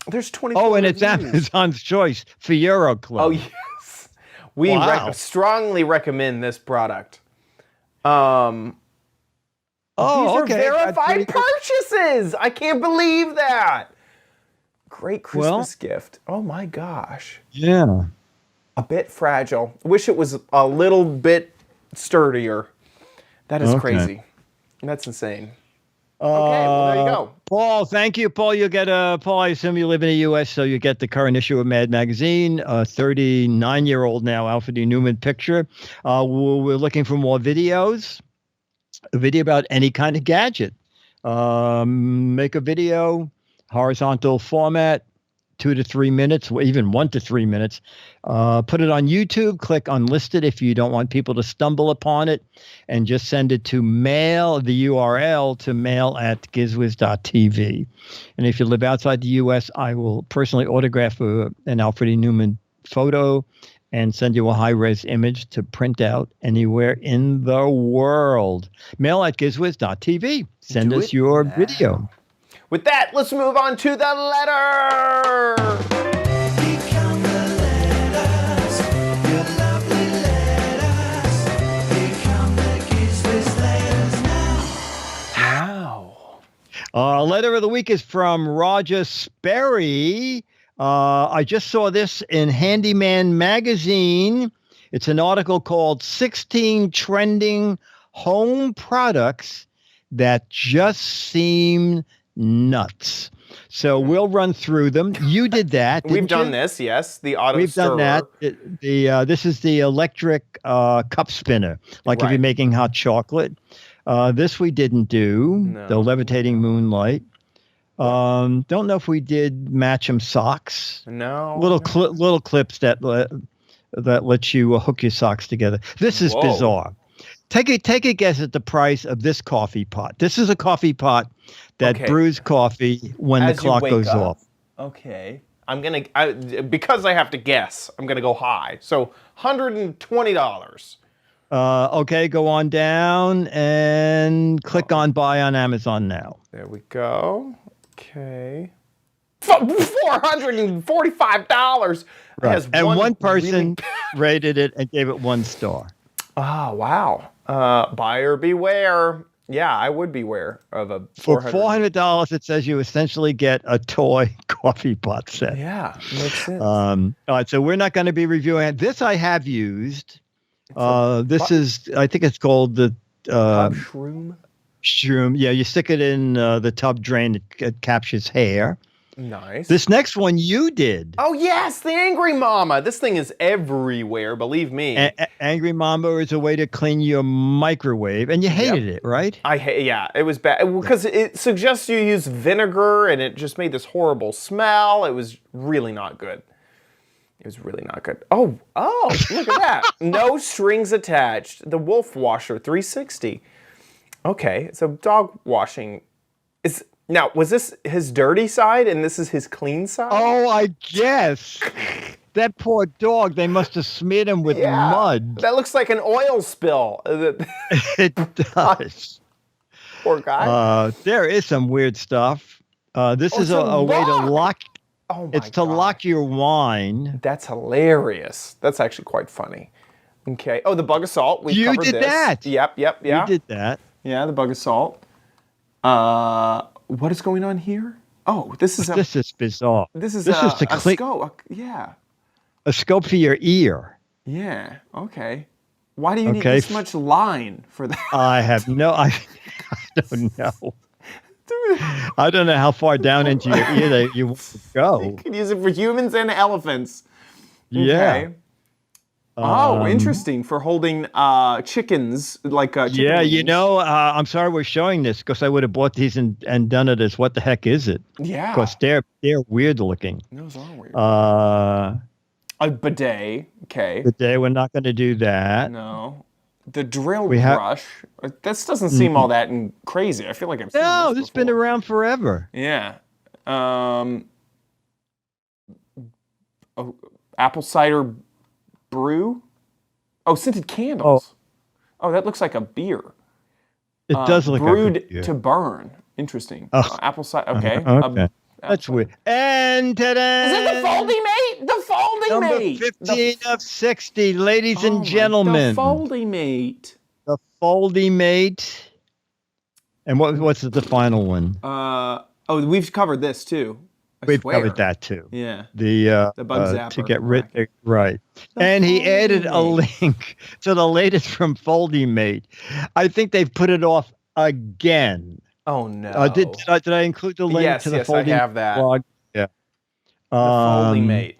There's 20.
Oh, and it's Amazon's choice for Euro Club.
Oh yes, we strongly recommend this product. These are verified purchases. I can't believe that. Great Christmas gift. Oh my gosh.
Yeah.
A bit fragile. Wish it was a little bit sturdier. That is crazy. That's insane. Okay, well, there you go.
Paul, thank you. Paul, you get Paul, I assume you live in the U.S., so you get the current issue of Mad Magazine, 39-year-old now Alfred E. Newman picture. We're looking for more videos. A video about any kind of gadget. Make a video, horizontal format, 2 to 3 minutes, even 1 to 3 minutes. Put it on YouTube, click unlisted if you don't want people to stumble upon it, and just send it to the URL to mail@gizwiz.tv. And if you live outside the U.S., I will personally autograph an Alfred E. Newman photo and send you a high-res image to print out anywhere in the world. Mail at gizwiz.tv. Send us your video.
With that, let's move on to the letter.
Become the letters, your lovely letters. Become the Giz Wiz letters now.
Letter of the week is from Roger Sperry. I just saw this in Handyman Magazine. It's an article called 16 Trending Home Products That Just Seem Nuts. So we'll run through them. You did that.
We've done this, yes. The auto stirrer.
We've done that. This is the electric cup spinner, like if you're making hot chocolate. This we didn't do. The levitating moonlight. Don't know if we did match 'em socks.
No.
Little clips that let you hook your socks together. This is bizarre. Take a guess at the price of this coffee pot. This is a coffee pot that brews coffee when the clock goes off.
Okay. Because I have to guess, I'm gonna go high. So $120.
Okay, go on down and click on buy on Amazon now.
There we go. Okay. $445.
Right. And one person rated it and gave it 1 star.
Oh, wow. Buyer beware. Yeah, I would beware of a
For $400, it says you essentially get a toy coffee pot set.
Yeah, makes sense.
All right, so we're not going to be reviewing it. This I have used. This is, I think it's called the
shroom.
Shroom. Yeah, you stick it in the tub drain. It captures hair.
Nice.
This next one you did.
Oh, yes, the Angry Mama. This thing is everywhere, believe me.
Angry Mama is a way to clean your microwave, and you hated it, right?
Yeah, it was bad because it suggests you use vinegar, and it just made this horrible smell. It was really not good. It was really not good. Oh, look at that. No strings attached. The Wolf Washer 360. Okay, so dog washing is... Now, was this his dirty side and this is his clean side?
Oh, I guess. That poor dog, they must have smeared him with mud.
That looks like an oil spill.
It does.
Poor guy.
There is some weird stuff. This is a way to lock.
Oh my
It's to lock your wine.
That's hilarious. That's actually quite funny. Okay. Oh, the bug assault. We covered
did
this.
that.
Yep.
You did that.
Yeah, the bug assault. What is going on here? Oh, this is
bizarre.
This is
to
a scope. Yeah.
A scope for your ear.
Yeah. Okay. Why do you need this much line for that?
I don't know. I don't know how far down into your ear that you want to go.
You can use it for humans and elephants.
Yeah.
Okay. Oh, interesting. For holding chickens, like chicken
yeah,
wings.
I'm sorry we're showing this because I would have bought these and done it as what the heck is it?
Yeah.
Because they're weird looking.
Those are weird.
A
bidet. Okay.
Bidet, we're not going to do that.
No. The drill brush. This doesn't seem all that crazy. I feel like I've seen
this
before.
has been around forever.
Yeah. Apple cider brew. Oh, scented candles. Oh, that looks like a beer.
It does look
brewed
like a beer.
to burn. Interesting.
Oh.
Apple cider. Okay.
Okay. That's weird. And ta-da!
Is it the Foldy Mate? The Foldy
Number
Mate.
15 of 60, ladies and gentlemen.
The Foldy Mate.
The Foldy Mate. And what's the final one?
We've covered this too.
We've covered that too.
Yeah.
The
bug zapper.
to get rid right. And he added a link to the latest from Foldy Mate. I think they've put it off again.
Oh no!
Did I include the link to the Foldy
I have that.
blog? Yeah.
The Foldy Mate.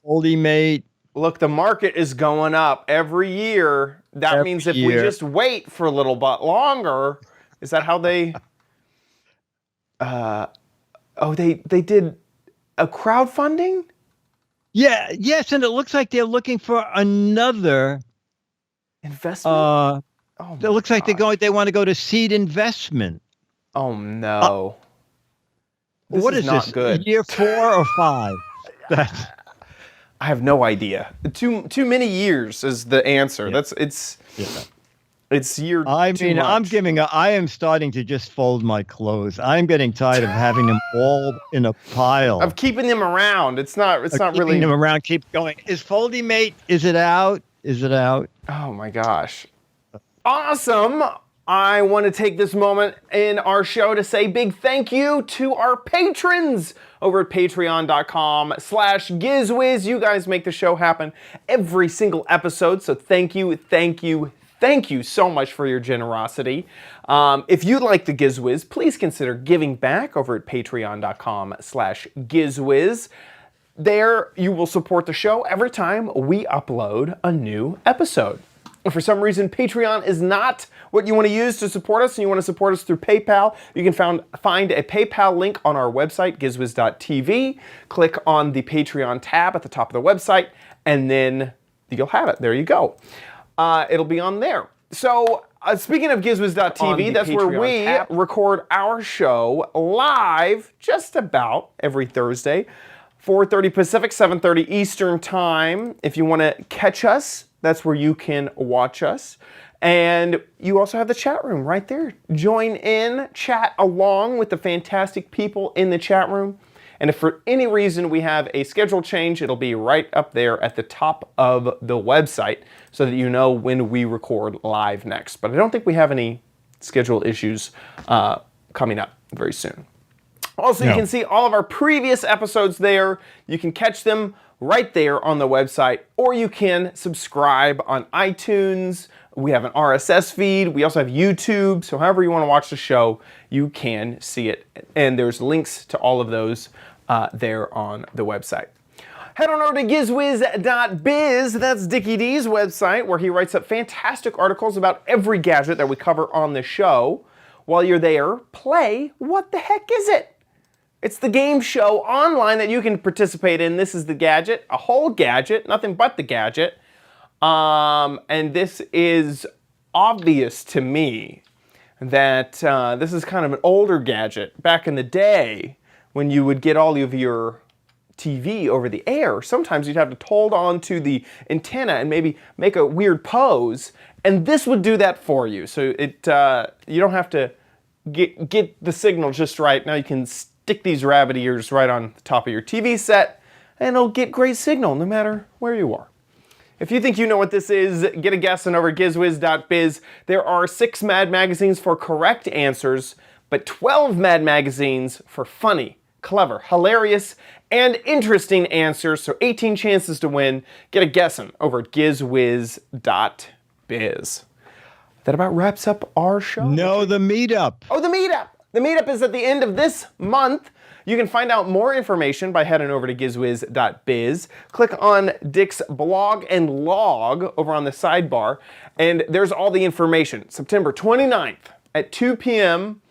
Foldy Mate.
Look, the market is going up every year. That means if we just wait for a little bit longer, is that how they? They did a crowdfunding?
Yeah, yes, and it looks like they're looking for another
investment.
It looks like they want to go to seed investment.
Oh no.
What is
not
this?
Good.
Year 4 or 5?
I have no idea. Too many years is the answer.
Yeah.
It's year.
I
too
mean,
much.
I am starting to just fold my clothes. I'm getting tired of having them all in a pile.
Of keeping them around. It's not
Keeping
really.
them around. Keep going. Is Foldy Mate? Is it out? Is it out?
Oh my gosh. Awesome. I want to take this moment in our show to say big thank you to our patrons over at patreon.com/Giz Wiz. You guys make the show happen every single episode. So thank you so much for your generosity. If you like the Giz Wiz, please consider giving back over at patreon.com/Giz Wiz. There you will support the show every time we upload a new episode. If for some reason Patreon is not what you want to use to support us and you want to support us through PayPal, you can find a PayPal link on our website, gizwiz.tv. Click on the Patreon tab at the top of the website, and then you'll have it. There you go. It'll be on there. So speaking of gizwiz.tv, that's where we record our show live just about every Thursday, 4:30 Pacific, 7:30 Eastern Time. If you want to catch us, that's where you can watch us. And you also have the chat room right there. Join in, chat along with the fantastic people in the chat room. And if for any reason we have a schedule change, it'll be right up there at the top of the website so that you know when we record live next. But I don't think we have any schedule issues coming up very soon. Also, you can see all of our previous episodes there. You can catch them right there on the website, or you can subscribe on iTunes. We have an RSS feed. We also have YouTube. So however you want to watch the show, you can see it. And there's links to all of those there on the website. Head on over to gizwiz.biz. That's Dickie D's website, where he writes up fantastic articles about every gadget that we cover on the show. While you're there, play What the Heck Is It? It's the game show online that you can participate in. This is the gadget, a whole gadget, nothing but the gadget. And this is obvious to me that this is kind of an older gadget. Back in the day, when you would get all of your TV over the air, sometimes you'd have to hold on to the antenna and maybe make a weird pose, and this would do that for you. So you don't have to get the signal just right. Now you can stick these rabbit ears right on the top of your TV set, and it'll get great signal no matter where you are. If you think you know what this is, get a guess on over at gizwiz.biz. There are 6 Mad magazines for correct answers, but 12 Mad magazines for funny, clever, hilarious, and interesting answers. So 18 chances to win. Get a guessing over at gizwiz.biz. That about wraps up our show.
No, the meetup.
Oh, the meetup. The meetup is at the end of this month. You can find out more information by heading over to gizwiz.biz. Click on Dick's blog and log over on the sidebar, and there's all the information. September 29th at 2 p.m.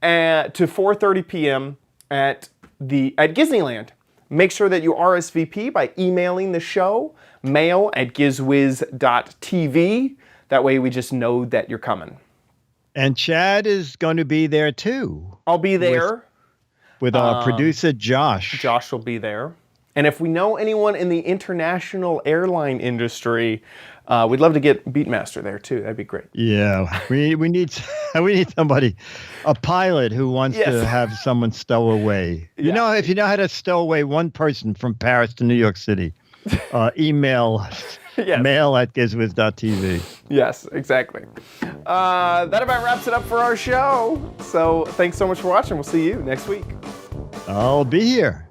to 4:30 p.m. at Disneyland. Make sure that you RSVP by emailing the show, mail@gizwiz.tv. That way we just know that you're coming.
And Chad is going to be there too.
I'll be there.
With our producer, Josh.
Josh will be there. And if we know anyone in the international airline industry, we'd love to get Beatmaster there too. That'd be great.
Yeah, we need somebody, a pilot who wants to have someone stow away. You know, if you know how to stow away one person from Paris to New York City, email mail@gizwiz.tv.
Yes, exactly. That about wraps it up for our show. So thanks so much for watching. We'll see you next week.
I'll be here.